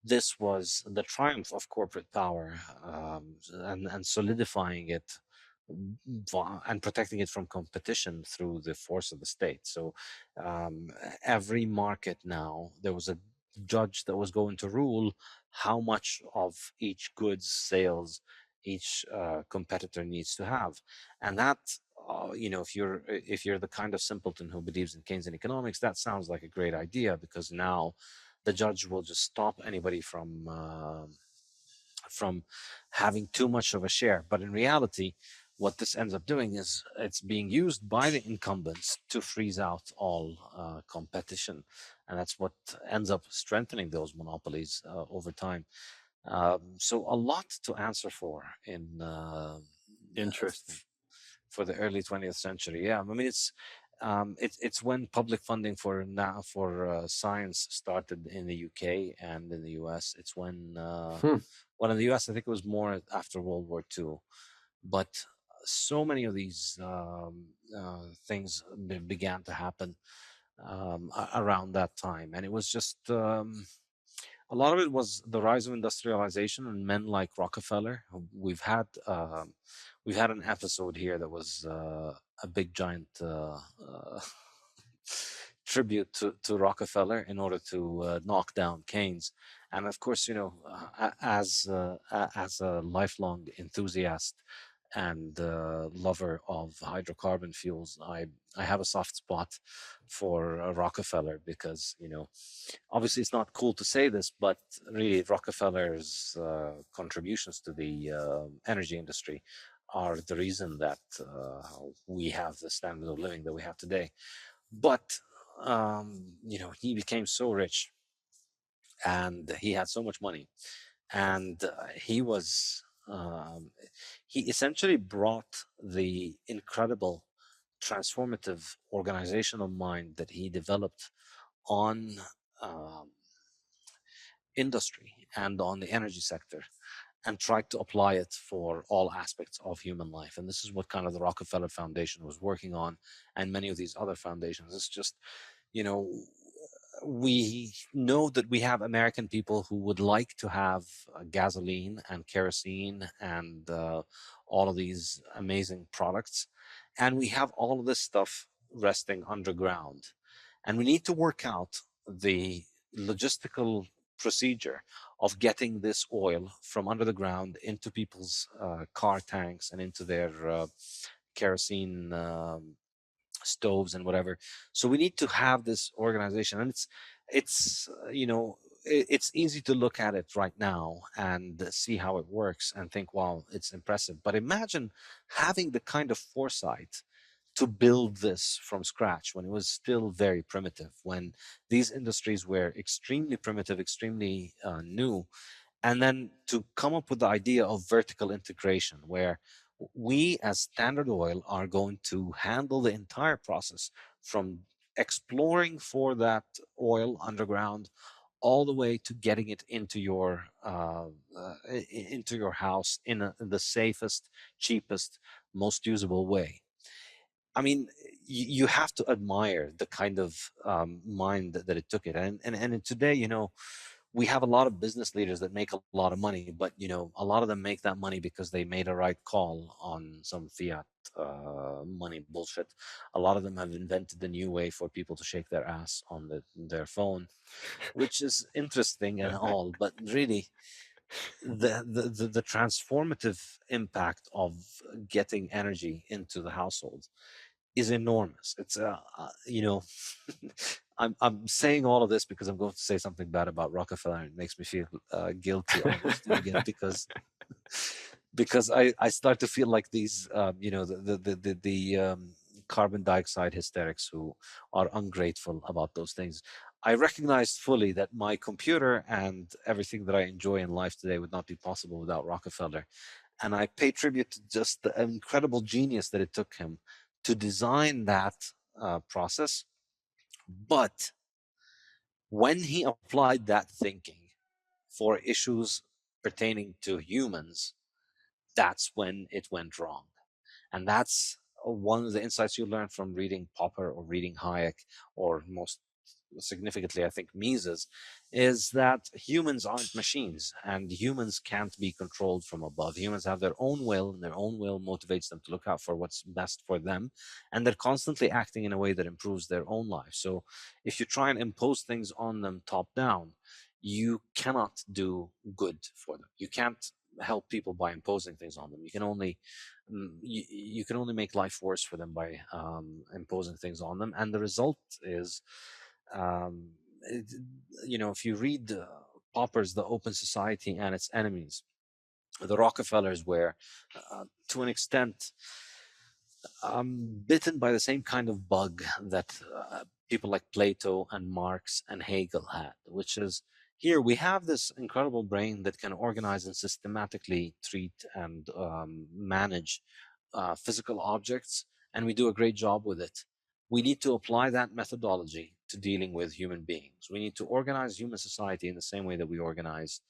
Speaker 1: this was the triumph of corporate power, and solidifying it and protecting it from competition through the force of the state. So um, every market now, there was a judge that was going to rule how much of each goods sales each competitor needs to have. And that if you're the kind of simpleton who believes in Keynesian economics, that sounds like a great idea, because now the judge will just stop anybody from having too much of a share. But in reality, what this ends up doing is it's being used by the incumbents to freeze out all competition, and that's what ends up strengthening those monopolies over time. So a lot to answer for in
Speaker 2: Interesting.
Speaker 1: for the early 20th century. Yeah, I mean it's when public funding for science started in the UK and in the US. It's when
Speaker 2: Hmm.
Speaker 1: well, in the US I think it was more after World War II, but so many of these things began to happen around that time, and it was just a lot of it was the rise of industrialization and men like Rockefeller. We've had an episode here that was a big giant tribute to Rockefeller in order to knock down Keynes. And of course, as a lifelong enthusiast and lover of hydrocarbon fuels, I have a soft spot for Rockefeller because, obviously it's not cool to say this, but really Rockefeller's contributions to the energy industry are the reason that we have the standard of living that we have today. But he became so rich and he had so much money, and he essentially brought the incredible transformative organizational mind that he developed on um, industry and on the energy sector, and tried to apply it for all aspects of human life. And this is what kind of the Rockefeller Foundation was working on, and many of these other foundations. It's just, you know, we know that we have American people who would like to have gasoline and kerosene and all of these amazing products. And we have all of this stuff resting underground. And we need to work out the logistical procedure of getting this oil from under the ground into people's car tanks and into their kerosene stoves and whatever. So we need to have this organization, and it's easy to look at it right now and see how it works and think, wow, it's impressive. But imagine having the kind of foresight to build this from scratch when it was still very primitive, when these industries were extremely primitive, extremely new, and then to come up with the idea of vertical integration where we as Standard Oil are going to handle the entire process from exploring for that oil underground all the way to getting it into your into your house in the safest, cheapest, most usable way. I mean, you have to admire the kind of mind that it took it. And today, we have a lot of business leaders that make a lot of money, but a lot of them make that money because they made a right call on some fiat money bullshit. A lot of them have invented the new way for people to shake their ass on their phone, which is interesting and all, but really the transformative impact of getting energy into the household is enormous. It's I'm saying all of this because I'm going to say something bad about Rockefeller, and it makes me feel guilty almost doing it because I start to feel like these the carbon dioxide hysterics who are ungrateful about those things. I recognized fully that my computer and everything that I enjoy in life today would not be possible without Rockefeller, and I pay tribute to just the incredible genius that it took him to design that process. But when he applied that thinking for issues pertaining to humans, that's when it went wrong. And that's one of the insights you learn from reading Popper or reading Hayek, or most significantly, I think, Mises, is that humans aren't machines and humans can't be controlled from above. Humans have their own will, and their own will motivates them to look out for what's best for them. And they're constantly acting in a way that improves their own life. So if you try and impose things on them top down, you cannot do good for them. You can't help people by imposing things on them. You can only make life worse for them by imposing things on them, and the result is um, it, if you read Popper's The Open Society and Its Enemies, the Rockefellers were, to an extent, bitten by the same kind of bug that people like Plato and Marx and Hegel had, which is here we have this incredible brain that can organize and systematically treat and manage physical objects, and we do a great job with it. We need to apply that methodology to dealing with human beings. We need to organize human society in the same way that we organize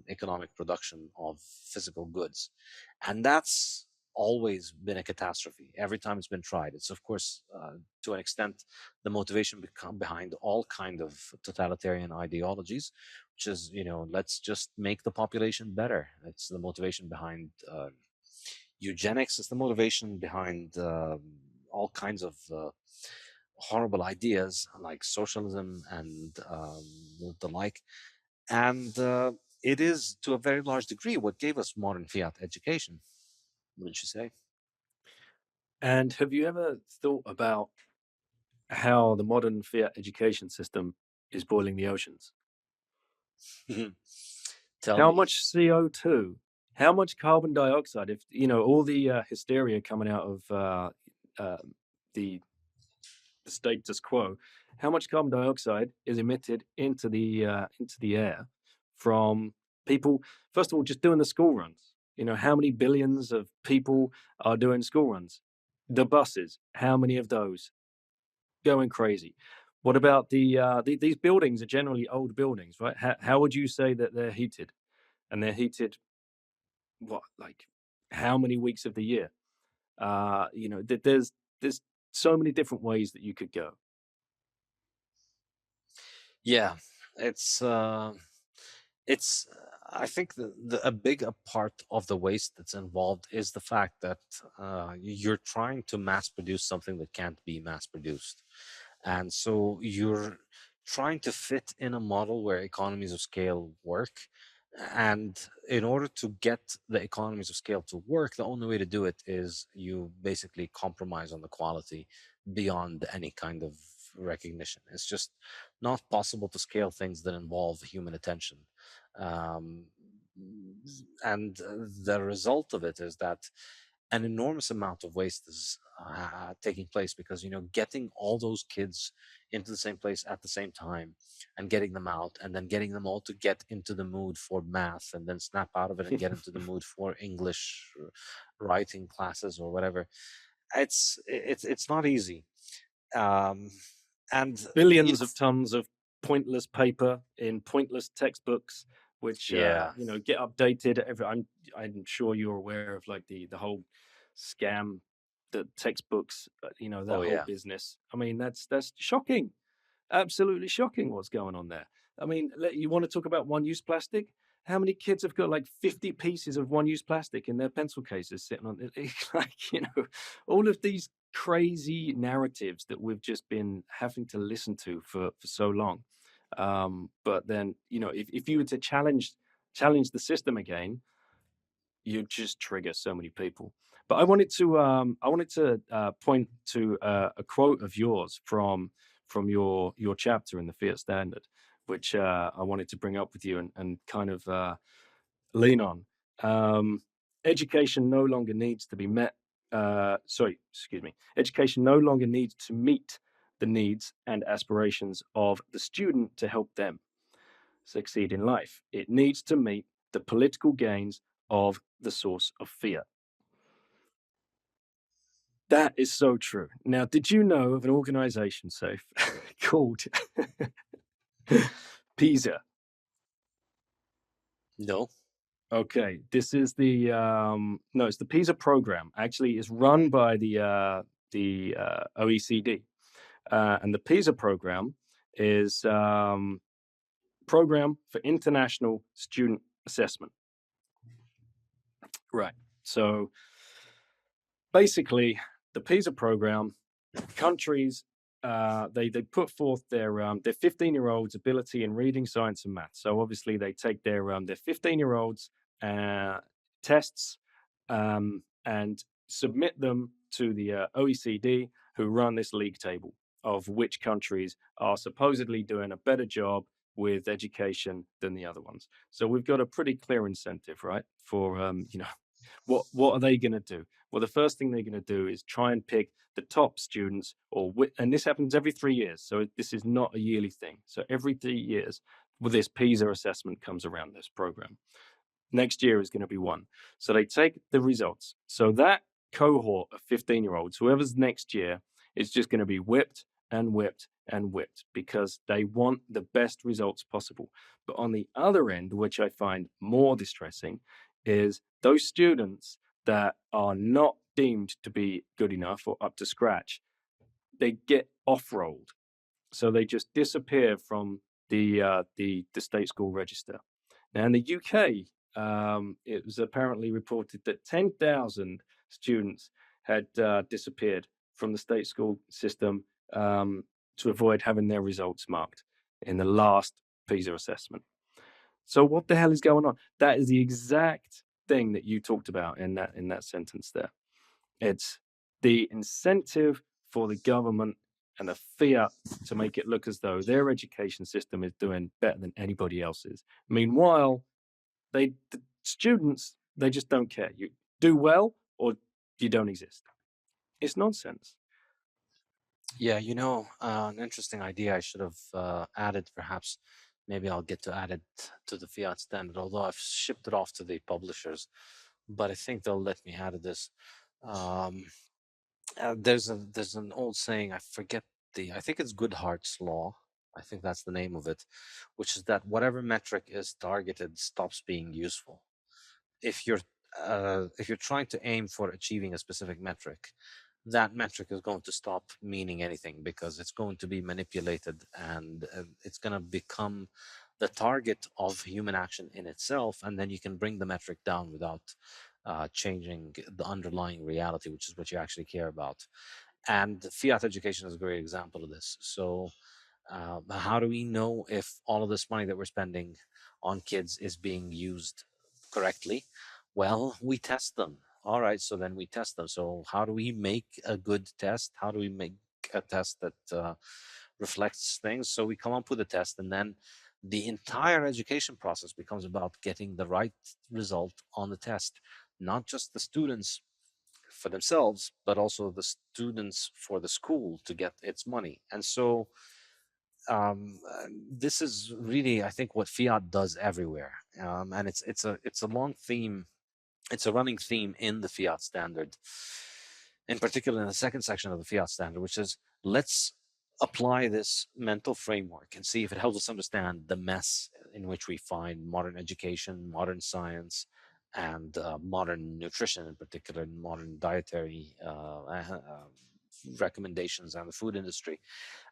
Speaker 1: economic production of physical goods. And that's always been a catastrophe every time it's been tried. It's, of course, to an extent, the motivation behind all kind of totalitarian ideologies, which is, let's just make the population better. It's the motivation behind eugenics. It's the motivation behind all kinds of horrible ideas like socialism and the like. And it is, to a very large degree, what gave us modern fiat education. Would you say?
Speaker 2: And have you ever thought about how the modern Fiat education system is boiling the oceans?
Speaker 1: Tell
Speaker 2: How
Speaker 1: me.
Speaker 2: much CO2, how much carbon dioxide, if you know all the hysteria coming out of uh, the, the status quo, how much carbon dioxide is emitted into the air from people? First of all, just doing the school runs. You know, how many billions of people are doing school runs? The buses, how many of those? Going crazy. What about these buildings are generally old buildings, right? How would you say that they're heated? And they're heated what, like how many weeks of the year? You know, there's so many different ways that you could go.
Speaker 1: Yeah, it's it's I think a big a part of the waste that's involved is the fact that you're trying to mass produce something that can't be mass produced, and so you're trying to fit in a model where economies of scale work. And in order to get the economies of scale to work, the only way to do it is you basically compromise on the quality beyond any kind of recognition. It's just not possible to scale things that involve human attention. Um, and the result of it is that an enormous amount of waste is taking place, because getting all those kids into the same place at the same time and getting them out, and then getting them all to get into the mood for math, and then snap out of it and get into the mood for English writing classes or whatever. It's not easy. um and
Speaker 2: Billions of tons of pointless paper in pointless textbooks, which
Speaker 1: yeah.
Speaker 2: you know get updated every. I'm sure you're aware of like the whole scam, the textbooks, you know that
Speaker 1: Oh
Speaker 2: whole
Speaker 1: yeah.
Speaker 2: business. I mean that's shocking. Absolutely shocking what's going on there. I mean, you want to talk about one-use plastic? How many kids have got like 50 pieces of one-use plastic in their pencil cases sitting on it? Like, you know, all of these crazy narratives that we've just been having to listen to for so long. But then, you know, if you were to challenge the system again, you just trigger so many people. But I wanted to point to a quote of yours from your chapter in the Fiat Standard, which I wanted to bring up with you and kind of lean on. Um, education no longer needs to be met. Sorry, excuse me. Education no longer needs to meet the needs and aspirations of the student to help them succeed in life. It needs to meet the political gains of the source of fiat. That is so true. Now, did you know of an organization, Safe, called PISA?
Speaker 1: No.
Speaker 2: Okay, this is the no, it's the PISA program. Actually, it's run by the OECD, and the PISA program is program for international student assessment. Right. So basically, the PISA program, countries they put forth their 15-year-olds ability in reading, science, and math. So obviously they take their 15-year-olds tests and submit them to the OECD, who run this league table of which countries are supposedly doing a better job with education than the other ones. So we've got a pretty clear incentive, right? For you know, what are they going to do? Well, the first thing they're going to do is try and pick the top students, and this happens every 3 years. So this is not a yearly thing. So every 3 years, well, this PISA assessment comes around this program. Next year is going to be one. So they take the results. So that cohort of 15-year-olds, whoever's next year, is just going to be whipped and whipped and whipped because they want the best results possible. But on the other end, which I find more distressing, is those students that are not deemed to be good enough or up to scratch, they get off-rolled. So they just disappear from the state school register. Now in the UK, it was apparently reported that 10,000 students had disappeared from the state school system to avoid having their results marked in the last PISA assessment. So what the hell is going on? That is the exact thing that you talked about in that sentence there. It's the incentive for the government and the fiat to make it look as though their education system is doing better than anybody else's. Meanwhile, the students, they just don't care. You do well or you don't exist. It's nonsense.
Speaker 1: Yeah, an interesting idea I should have added, perhaps. Maybe I'll get to add it to the Fiat standard, although I've shipped it off to the publishers, but I think they'll let me add this. Um, there's an old saying, I forget I think it's Goodhart's law. I think that's the name of it, which is that whatever metric is targeted stops being useful. If you're trying to aim for achieving a specific metric, that metric is going to stop meaning anything because it's going to be manipulated, and it's going to become the target of human action in itself, and then you can bring the metric down without changing the underlying reality, which is what you actually care about. And fiat education is a great example of this. So how do we know if all of this money that we're spending on kids is being used correctly? Well, we test them. All right, so then we test them. So how do we make a good test? How do we make a test that reflects things? So we come up with a test, and then the entire education process becomes about getting the right result on the test, not just the students for themselves, but also the students for the school to get its money. And so this is really, I think, what fiat does everywhere, and it's a long theme. It's a running theme in the fiat standard, in particular in the second section of the fiat standard, which is, let's apply this mental framework and see if it helps us understand the mess in which we find modern education, modern science, and modern nutrition, in particular, modern dietary recommendations and the food industry.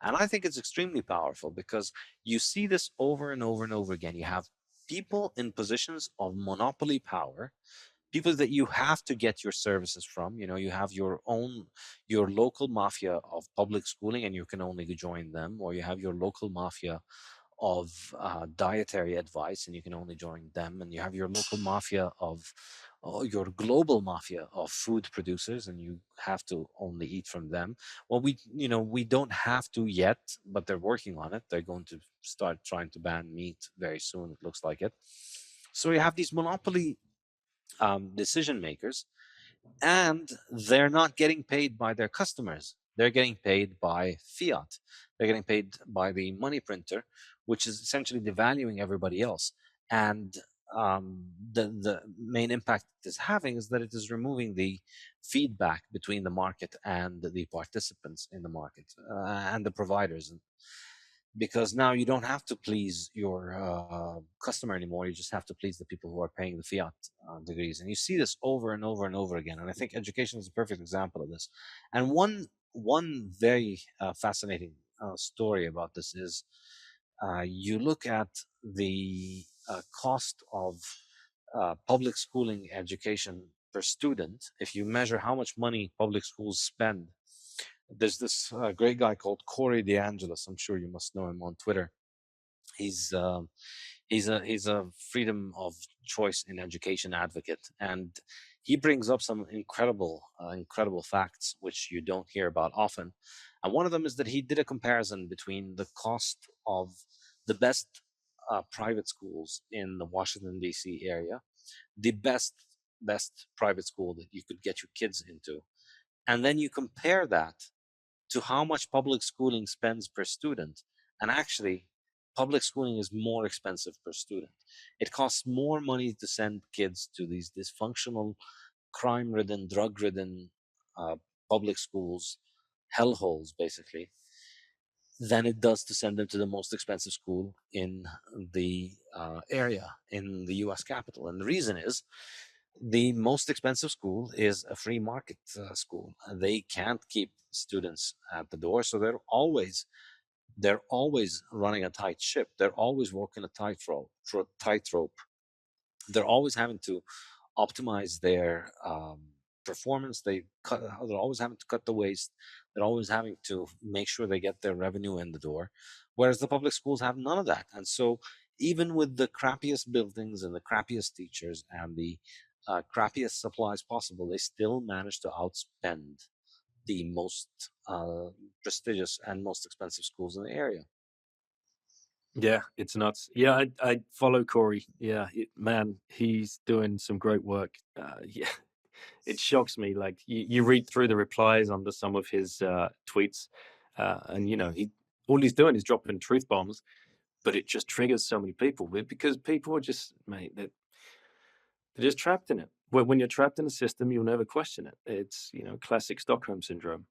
Speaker 1: And I think it's extremely powerful because you see this over and over and over again. You have people in positions of monopoly power, people that you have to get your services from. You have your local mafia of public schooling, and you can only join them, or you have your local mafia of dietary advice, and you can only join them, and you have your local mafia of your global mafia of food producers, and you have to only eat from them. Well, we don't have to yet, but they're working on it. They're going to start trying to ban meat very soon, it looks like it. So you have these monopoly decision makers, and they're not getting paid by their customers. They're getting paid by fiat. They're getting paid by the money printer, which is essentially devaluing everybody else. And the main impact it is having is that it is removing the feedback between the market and the participants in the market, and the providers, because now you don't have to please your customer anymore. You just have to please the people who are paying the fiat degrees, and you see this over and over and over again. And I think education is a perfect example of this. And one very fascinating story about this is, you look at the cost of public schooling education per student. If you measure how much money public schools spend, there's this great guy called Corey DeAngelis. I'm sure you must know him on Twitter. He's he's a freedom of choice in education advocate, and he brings up some incredible facts which you don't hear about often. And one of them is that he did a comparison between the cost of the best private schools in the Washington D.C. area, the best private school that you could get your kids into, and then you compare that to how much public schooling spends per student. And actually, public schooling is more expensive per student. It costs more money to send kids to these dysfunctional, crime ridden, drug ridden uh, public schools, hellholes, basically, than it does to send them to the most expensive school in the area in the US capital. And the reason is, the most expensive school is a free market school. They can't keep students at the door, so they're always running a tight ship. They're always walking a tightrope. They're always having to optimize their performance. They're always having to cut the waste. They're always having to make sure they get their revenue in the door, whereas the public schools have none of that. And so, even with the crappiest buildings and the crappiest teachers and the crappiest supplies possible, they still manage to outspend the most prestigious and most expensive schools in the area.
Speaker 2: Yeah, it's nuts. Yeah, I follow Corey. Yeah, man, he's doing some great work. Yeah, it shocks me. Like you read through the replies under some of his tweets, and he all he's doing is dropping truth bombs, but it just triggers so many people because people are just, mate, they're just trapped in it. When you're trapped in a system, you'll never question it. It's classic Stockholm syndrome.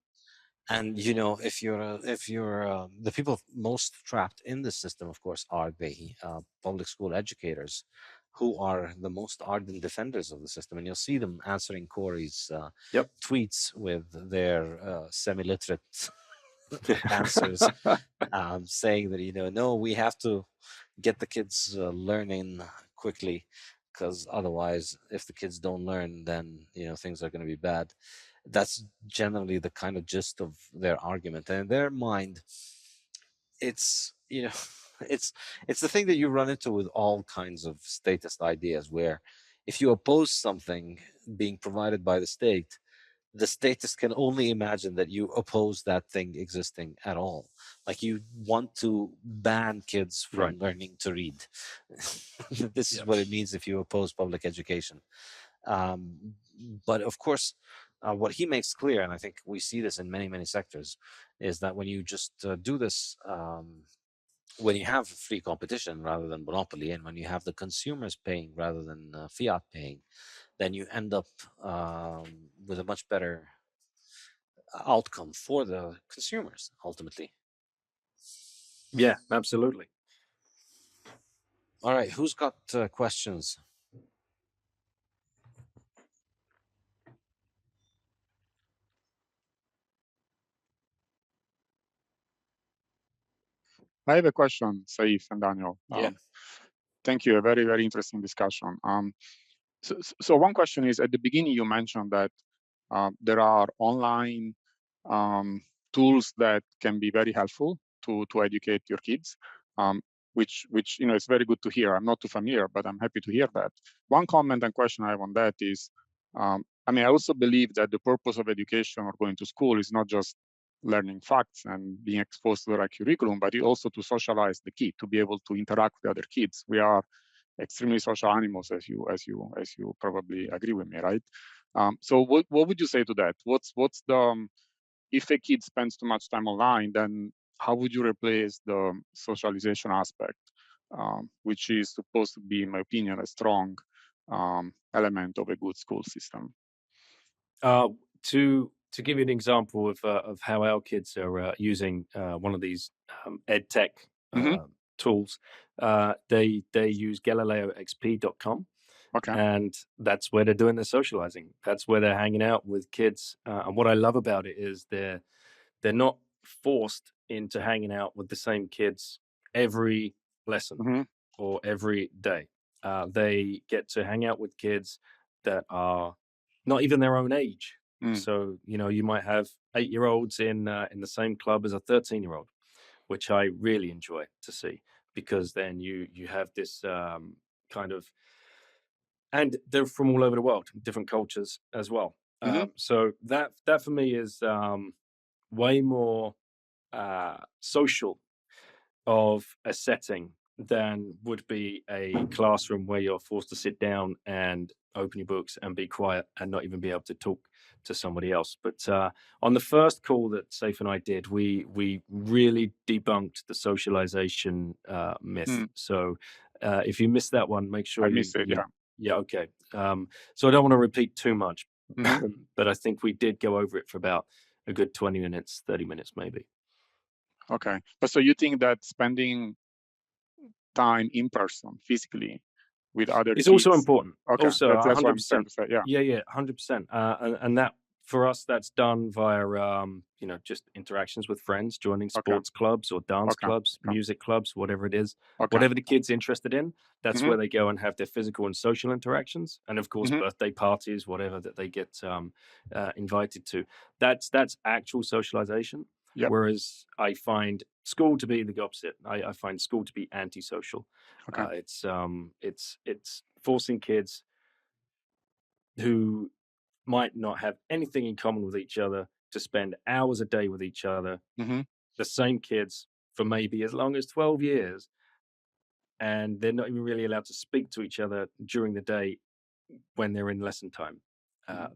Speaker 1: And if you're the people most trapped in the system, of course, are the public school educators, who are the most ardent defenders of the system. And you'll see them answering Corey's
Speaker 2: Yep.
Speaker 1: tweets with their semi-literate answers, saying that no, we have to get the kids learning quickly, because otherwise, if the kids don't learn, then things are going to be bad. That's generally the kind of gist of their argument, and in their mind, it's it's the thing that you run into with all kinds of statist ideas, where if you oppose something being provided by the statist can only imagine that you oppose that thing existing at all. Like, you want to ban kids
Speaker 2: Right.
Speaker 1: from learning to read. This is
Speaker 2: Yep.
Speaker 1: what it means if you oppose public education. Um, but of course, what he makes clear, and I think we see this in many, many sectors, is that when you just do this, when you have free competition rather than monopoly, and when you have the consumers paying rather than fiat paying, then you end up with a much better outcome for the consumers ultimately.
Speaker 2: Yeah, absolutely.
Speaker 1: All right, who's got questions?
Speaker 3: I have a question, Saif and Daniel.
Speaker 2: Yeah.
Speaker 3: Thank you. A very, very interesting discussion. So one question is, at the beginning, you mentioned that there are online tools that can be very helpful to educate your kids, which is very good to hear. I'm not too familiar, but I'm happy to hear that. One comment and question I have on that is, I also believe that the purpose of education or going to school is not just learning facts and being exposed to the right curriculum, but also to socialize the kid, to be able to interact with other kids. We are extremely social animals, as you probably agree with me, right? So what would you say to that? What's the if a kid spends too much time online, then how would you replace the socialization aspect, which is supposed to be, in my opinion, a strong element of a good school system?
Speaker 2: To give you an example of how our kids are using one of these ed tech
Speaker 3: Mm-hmm.
Speaker 2: tools, they use GalileoXP.com,
Speaker 3: Okay.
Speaker 2: and that's where they're doing their socializing. That's where they're hanging out with kids. And what I love about it is they're not forced into hanging out with the same kids every lesson
Speaker 3: Mm-hmm.
Speaker 2: or every day. They get to hang out with kids that are not even their own age.
Speaker 3: Mm.
Speaker 2: So you might have 8-year-olds in the same club as a 13-year-old, which I really enjoy to see, because then you have this kind of, and they're from all over the world, different cultures as well.
Speaker 3: Mm-hmm.
Speaker 2: So that for me is way more social of a setting than would be a classroom where you're forced to sit down and open your books and be quiet and not even be able to talk to somebody else. But on the first call that Saif and I did, we really debunked the socialization myth.
Speaker 3: Mm.
Speaker 2: So if you missed that one, make
Speaker 3: I
Speaker 2: sure
Speaker 3: missed it. Yeah.
Speaker 2: yeah, okay. So I don't want to repeat too much,
Speaker 3: Mm-hmm.
Speaker 2: but I think we did go over it for about a good 20 minutes, 30 minutes maybe.
Speaker 3: Okay. But so you think that spending time in person, physically, with other
Speaker 2: It's also
Speaker 3: kids?
Speaker 2: important.
Speaker 3: Okay,
Speaker 2: Also,
Speaker 3: that's what I'm trying
Speaker 2: 100%.
Speaker 3: to say. Yeah.
Speaker 2: Yeah, 100%. And that for us, that's done via just interactions with friends, joining
Speaker 3: Okay.
Speaker 2: sports clubs or dance
Speaker 3: Okay.
Speaker 2: clubs,
Speaker 3: Okay.
Speaker 2: music clubs, whatever it is,
Speaker 3: Okay.
Speaker 2: whatever the kid's interested in. That's
Speaker 3: Mm-hmm.
Speaker 2: where they go and have their physical and social interactions, and of course,
Speaker 3: Mm-hmm.
Speaker 2: birthday parties, whatever that they get invited to. That's actual socialization.
Speaker 3: Yep.
Speaker 2: Whereas I find school to be the opposite. I find school to be antisocial.
Speaker 3: Okay.
Speaker 2: It's forcing kids who might not have anything in common with each other to spend hours a day with each other, the same kids for maybe as long as 12 years, and they're not even really allowed to speak to each other during the day when they're in lesson time.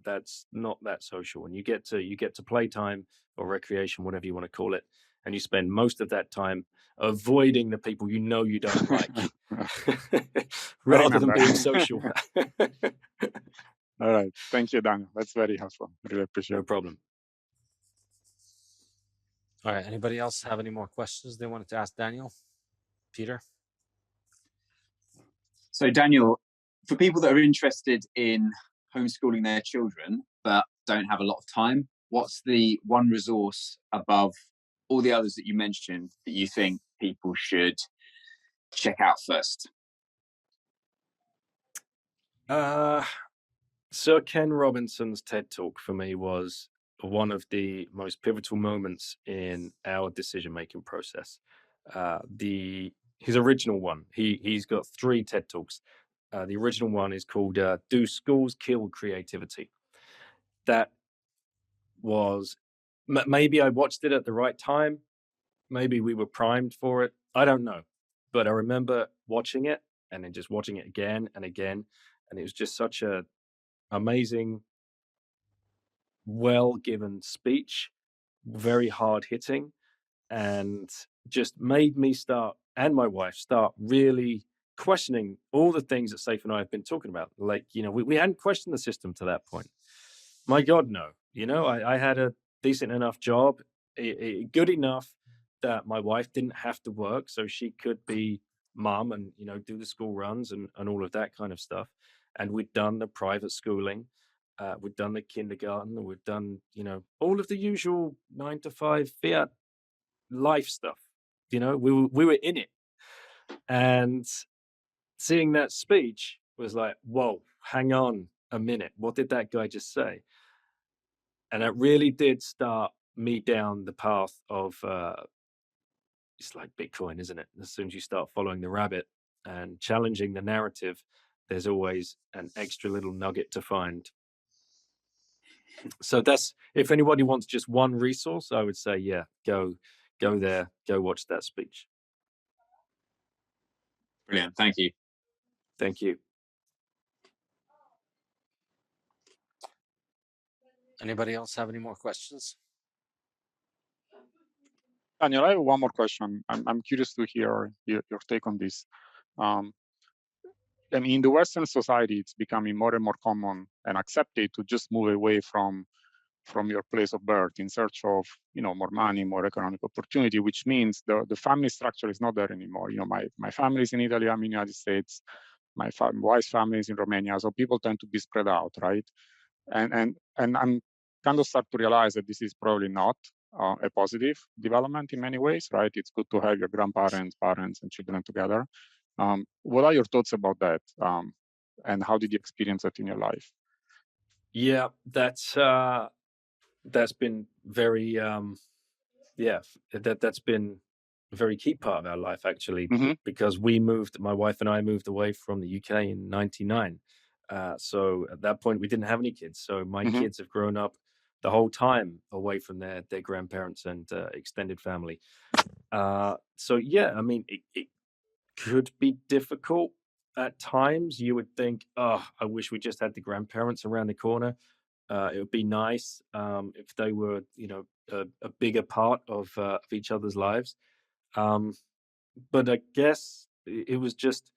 Speaker 2: That's not that social. And you get to playtime or recreation, whatever you want to call it, and you spend most of that time avoiding the people you know you don't like, rather than being social.
Speaker 3: All right. Thank you, Daniel. That's very helpful. Really appreciate it.
Speaker 2: No problem.
Speaker 1: All right. Anybody else have any more questions they wanted to ask Daniel? Peter?
Speaker 4: So, Daniel, for people that are interested in homeschooling their children but don't have a lot of time, what's the one resource above all the others that you mentioned that you think people should check out first?
Speaker 2: Sir Ken Robinson's TED Talk for me was one of the most pivotal moments in our decision-making process. His original one, he's got 3 TED Talks. The original one is called "Do Schools Kill Creativity?" That was maybe I watched it at the right time. Maybe we were primed for it. I don't know, but I remember watching it and then just watching it again and again, and it was just such a amazing, well-given speech, very hard-hitting, and just made me and my wife start really questioning all the things that Saif and I have been talking about. Like, we hadn't questioned the system to that point. My God, no. I had a decent enough job, good enough that my wife didn't have to work, so she could be mom and, do the school runs and all of that kind of stuff. And we'd done the private schooling. We'd done the kindergarten. We'd done, all of the usual 9 to 5 Fiat life stuff. We were in it. And seeing that speech was like, whoa, hang on a minute. What did that guy just say? And it really did start me down the path of, it's like Bitcoin, isn't it? As soon as you start following the rabbit and challenging the narrative, there's always an extra little nugget to find. So that's, if anybody wants just one resource, I would say, yeah, go there, go watch that speech.
Speaker 4: Brilliant. Thank you.
Speaker 2: Thank you.
Speaker 1: Anybody else have any more questions?
Speaker 3: Daniel, I have one more question. I'm curious to hear your take on this. In the Western society, it's becoming more and more common and accepted to just move away from your place of birth in search of more money, more economic opportunity, which means the family structure is not there anymore. My family is in Italy, I'm in the United States, my wife's family is in Romania, so people tend to be spread out, right? And I'm kind of start to realize that this is probably not a positive development in many ways, right? It's good to have your grandparents, parents, and children together. What are your thoughts about that? And how did you experience that in your life?
Speaker 2: Yeah, that's been very, that's been a very key part of our life, actually, because my wife and I moved away from the UK in 1999. So at that point, we didn't have any kids. So my kids have grown up the whole time away from their grandparents and extended family. So yeah, I mean, it could be difficult at times. You would think, oh, I wish we just had the grandparents around the corner. It would be nice if they were, a bigger part of each other's lives. But I guess it was just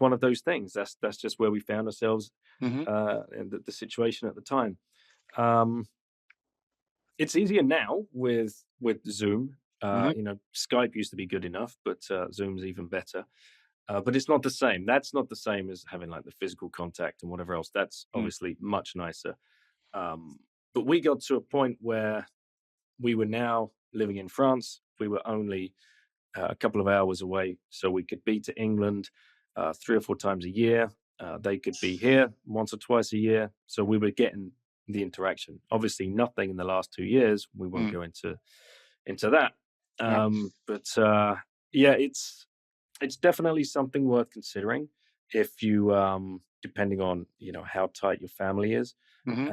Speaker 2: one of those things. That's just where we found ourselves in the situation at the time. It's easier now with Zoom. Skype used to be good enough, but Zoom's even better. But it's not the same. That's not the same as having like the physical contact and whatever else. That's obviously much nicer. But we got to a point where we were now living in France. We were only a couple of hours away, so we could be to England 3 or 4 times a year. They could be here once or twice a year. So we were getting the interaction. Obviously, nothing in the last 2 years. We won't go into that. But yeah, it's definitely something worth considering if you depending on how tight your family is,
Speaker 3: Hmm.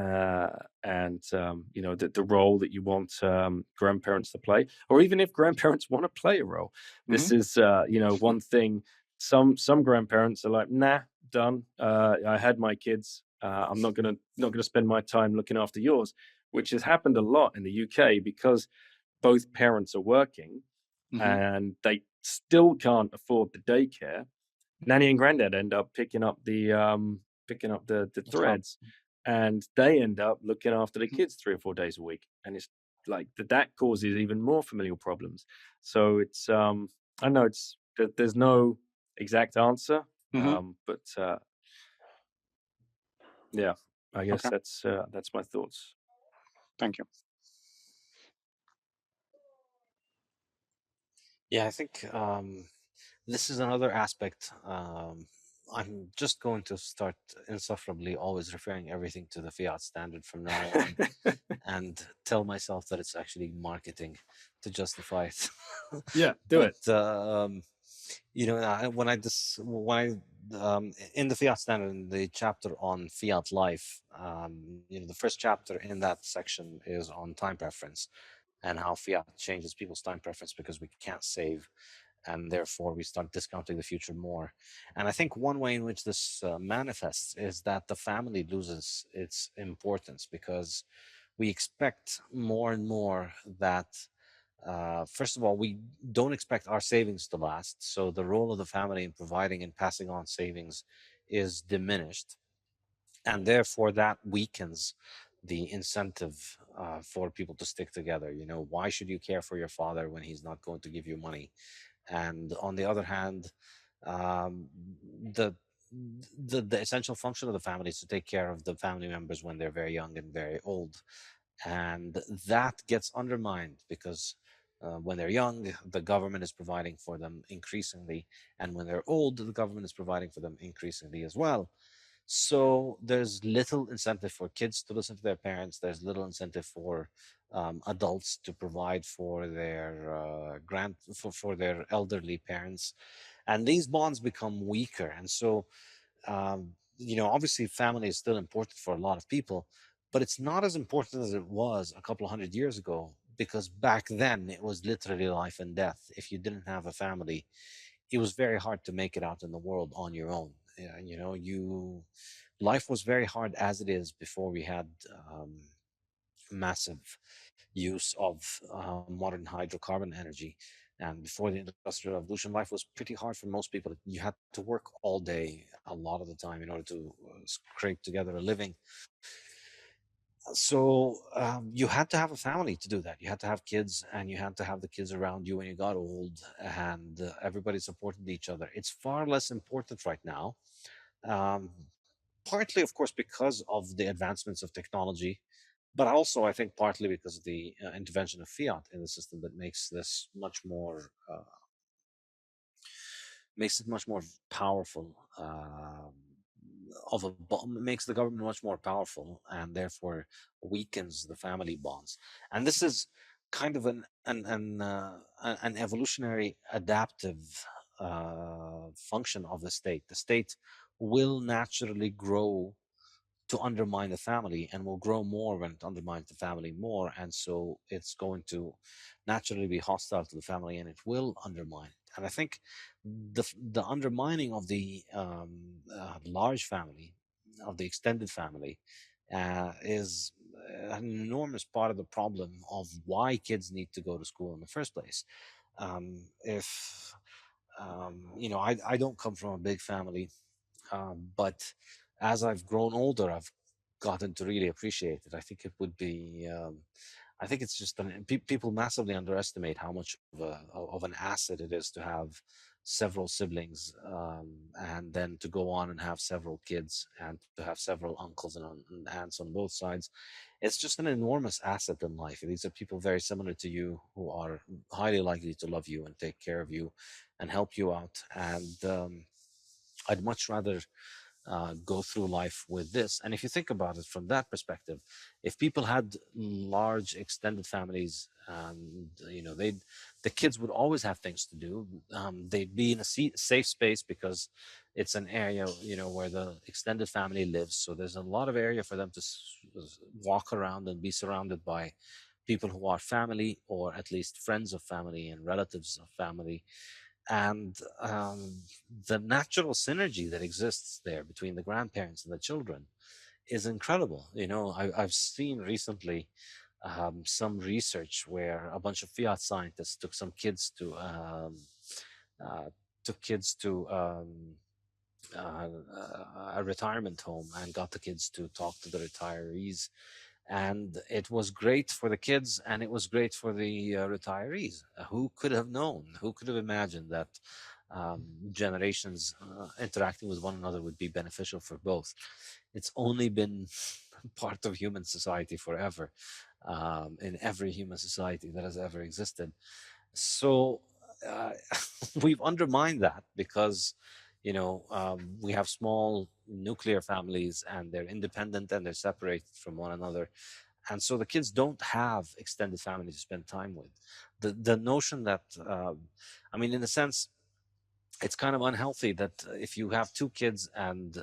Speaker 2: and the role that you want grandparents to play, or even if grandparents want to play a role.
Speaker 3: Hmm.
Speaker 2: This is one thing. Some grandparents are like, nah, done. I had my kids. I'm not gonna spend my time looking after yours, which has happened a lot in the UK because both parents are working
Speaker 3: Hmm.
Speaker 2: and they still can't afford the daycare. Nanny and granddad end up picking up the
Speaker 3: Sure.
Speaker 2: threads, and they end up looking after the kids 3 or 4 days a week, and it's like that causes even more familial problems. So it's I know there's no exact answer,
Speaker 3: Hmm.
Speaker 2: but yeah, I guess
Speaker 3: Okay.
Speaker 2: that's my thoughts.
Speaker 3: Thank you.
Speaker 1: Yeah, I think this is another aspect. I'm just going to start insufferably always referring everything to the Fiat standard from now on, and tell myself that it's actually marketing to justify it.
Speaker 2: Yeah, do
Speaker 1: But
Speaker 2: it.
Speaker 1: when I in the Fiat standard, in the chapter on Fiat life, the first chapter in that section is on time preference and how Fiat changes people's time preference because we can't save, and therefore we start discounting the future more. And I think one way in which this manifests is that the family loses its importance because we expect more and more that, first of all, we don't expect our savings to last. So the role of the family in providing and passing on savings is diminished. And therefore, that weakens the incentive for people to stick together. Why should you care for your father when he's not going to give you money? And on the other hand, um, the the essential function of the family is to take care of the family members when they're very young and very old, and that gets undermined because when they're young, the government is providing for them increasingly, and when they're old, the government is providing for them increasingly as well. So there's little incentive for kids to listen to their parents. There's little incentive for adults to provide for their for their elderly parents, and these bonds become weaker. And so, obviously, family is still important for a lot of people, but it's not as important as it was a couple of 100 years ago. Because back then it was literally life and death. If you didn't have a family, it was very hard to make it out in the world on your own. Yeah, life was very hard as it is before we had massive use of modern hydrocarbon energy. And before the Industrial Revolution, life was pretty hard for most people. You had to work all day, a lot of the time, in order to scrape together a living. So you had to have a family to do that. You had to have kids, and you had to have the kids around you when you got old, and everybody supported each other. It's far less important right now, um, partly, of course, because of the advancements of technology, but also, I think, partly because of the intervention of fiat in the system that makes it much more powerful. Makes the government much more powerful, and therefore weakens the family bonds. And this is kind of an evolutionary adaptive function of the state. The state will naturally grow to undermine the family, and will grow more when it undermines the family more, and so it's going to naturally be hostile to the family, and it will undermine it. And I think the undermining of the large family, of the extended family, is an enormous part of the problem of why kids need to go to school in the first place. If I don't come from a big family, but as I've grown older, I've gotten to really appreciate it. I think it would be. I think it's just people massively underestimate how much of an asset it is to have several siblings, and then to go on and have several kids, and to have several uncles and aunts on both sides. It's just an enormous asset in life. These are people very similar to you who are highly likely to love you and take care of you and help you out. And I'd much rather go through life with this. And if you think about it from that perspective, if people had large extended families, the kids would always have things to do. They'd be in a safe space because It's an area, where the extended family lives. So there's a lot of area for them to walk around and be surrounded by people who are family, or at least friends of family and relatives of family. And the natural synergy that exists there between the grandparents and the children is incredible. I've seen recently some research where a bunch of Fiat scientists took some kids uh, to a retirement home, and got the kids to talk to the retirees. And it was great for the kids, and it was great for the retirees. Who could have known? Who could have imagined that generations interacting with one another would be beneficial for both? It's only been part of human society forever, in every human society that has ever existed. So uh, we've undermined that because we have small nuclear families, and they're independent and they're separated from one another, and so the kids don't have extended family to spend time with. The notion that I mean, in a sense, it's kind of unhealthy that if you have two kids, and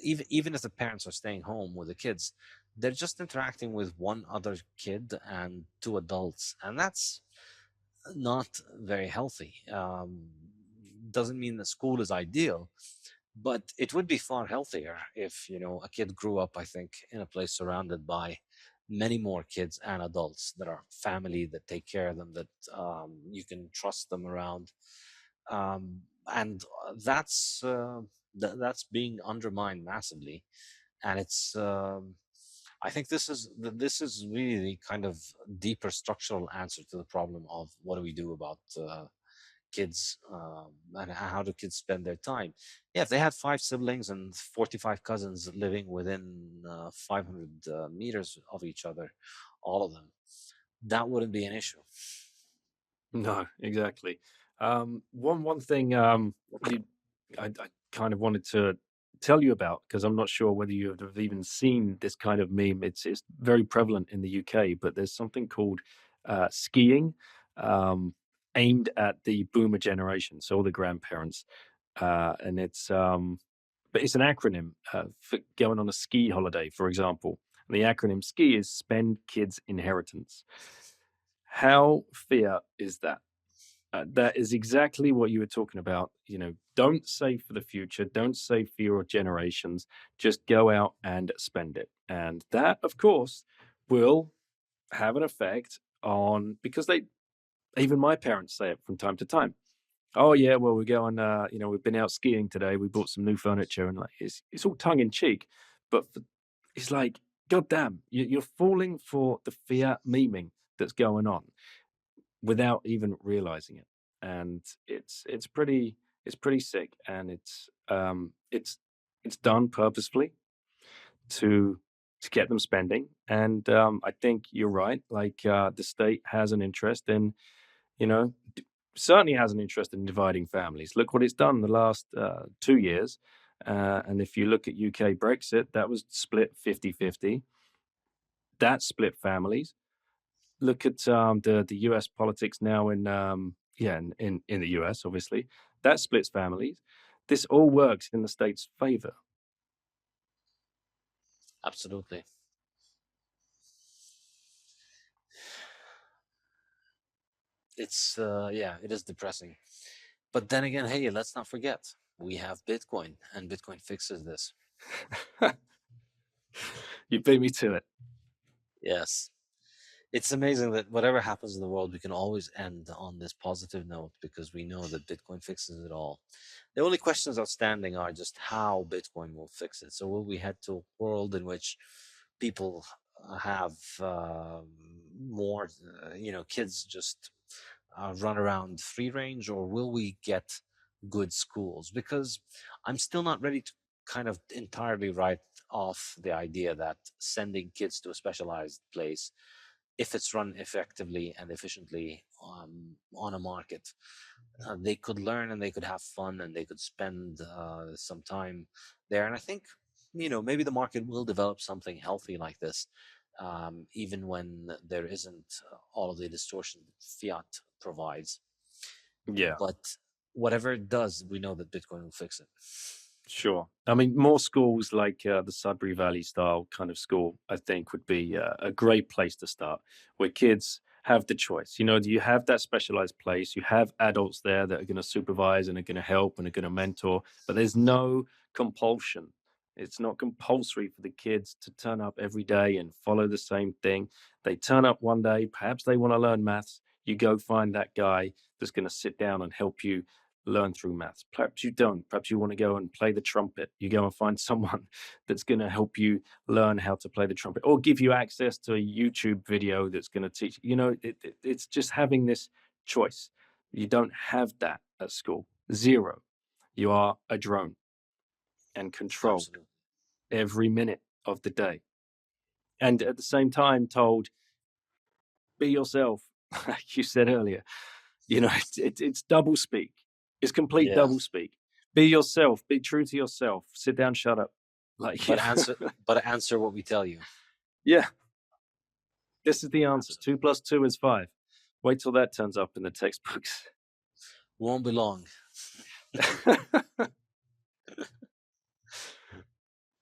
Speaker 1: even if the parents are staying home with the kids, they're just interacting with one other kid and two adults, and that's not very healthy. Doesn't mean that school is ideal, but it would be far healthier if a kid grew up, I think, in a place surrounded by many more kids and adults that are family, that take care of them, that you can trust them around. And that's being undermined massively. And it's I think this is really the kind of deeper structural answer to the problem of what do we do about kids, and how do kids spend their time. Yeah, if they had 5 siblings and 45 cousins living within 500 meters of each other, all of them, that wouldn't be an issue.
Speaker 2: No, exactly. One thing I kind of wanted to tell you about, because I'm not sure whether you have even seen this kind of meme. It's very prevalent in the UK, but there's something called skiing, um, aimed at the boomer generation, so all the grandparents, and but it's an acronym for going on a ski holiday, for example. And the acronym SKI is Spend Kids Inheritance. How Fiat is that? That is exactly what you were talking about. Don't save for the future. Don't save for your generations. Just go out and spend it. And that, of course, will have an effect on, because even my parents say it from time to time. Oh yeah, well we're going. We've been out skiing today. We bought some new furniture, and like it's all tongue in cheek, but it's like, God damn, you're falling for the Fiat memeing that's going on without even realizing it, and it's pretty sick, and it's done purposefully to get them spending. And I think you're right. Like the state has an interest in, you know, certainly has an interest in dividing families. Look what it's done the last 2 years. And if you look at UK Brexit, that was split 50-50. That split families. Look at the US politics now in the US, obviously. That splits families. This all works in the state's favor.
Speaker 1: Absolutely. It's yeah, it is depressing. But then again, hey, let's not forget, we have Bitcoin, and Bitcoin fixes this.
Speaker 2: You beat me to it.
Speaker 1: Yes. It's amazing that whatever happens in the world, we can always end on this positive note because we know that Bitcoin fixes it all. The only questions outstanding are just how Bitcoin will fix it. So, will we head to a world in which people have more, kids just run around free range, or will we get good schools? Because I'm still not ready to kind of entirely write off the idea that sending kids to a specialized place, if it's run effectively and efficiently on a market, they could learn and they could have fun and they could spend some time there. And I think, maybe the market will develop something healthy like this, even when there isn't all of the distortion that Fiat provides.
Speaker 2: Yeah.
Speaker 1: But whatever it does, we know that Bitcoin will fix it.
Speaker 2: Sure. I mean, more schools like the Sudbury Valley style kind of school, I think, would be a great place to start, where kids have the choice. You have that specialized place, you have adults there that are going to supervise and are going to help and are going to mentor, but there's no compulsion. It's not compulsory for the kids to turn up every day and follow the same thing. They turn up one day, perhaps they want to learn maths. You go find that guy that's going to sit down and help you learn through maths. Perhaps you don't. Perhaps you want to go and play the trumpet. You go and find someone that's going to help you learn how to play the trumpet, or give you access to a YouTube video that's going to teach. It's just having this choice. You don't have that at school. Zero. You are a drone and control
Speaker 1: Absolutely.
Speaker 2: every minute of the day. And at the same time told, be yourself, like you said earlier. It's double speak. It's complete
Speaker 1: Yeah.
Speaker 2: double speak. Be yourself. Be true to yourself. Sit down, shut up.
Speaker 1: But answer what we tell you.
Speaker 2: Yeah. This is the answer.
Speaker 1: Absolutely.
Speaker 2: 2 plus 2 is 5. Wait till that turns up in the textbooks.
Speaker 1: Won't be long.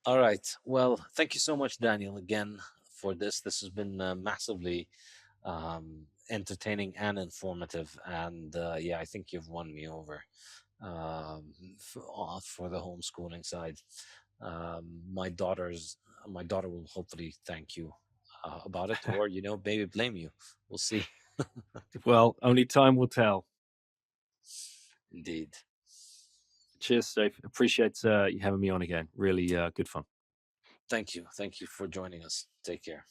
Speaker 1: All right. Well, thank you so much, Daniel, again for this. This has been massively entertaining and informative. And yeah, I think you've won me over for the homeschooling side. My daughter will hopefully thank you about it, or maybe blame you. We'll see.
Speaker 2: Well, only time will tell.
Speaker 1: Indeed.
Speaker 2: Cheers, Saif. Appreciate you having me on again. Really good fun.
Speaker 1: Thank you for joining us. Take care.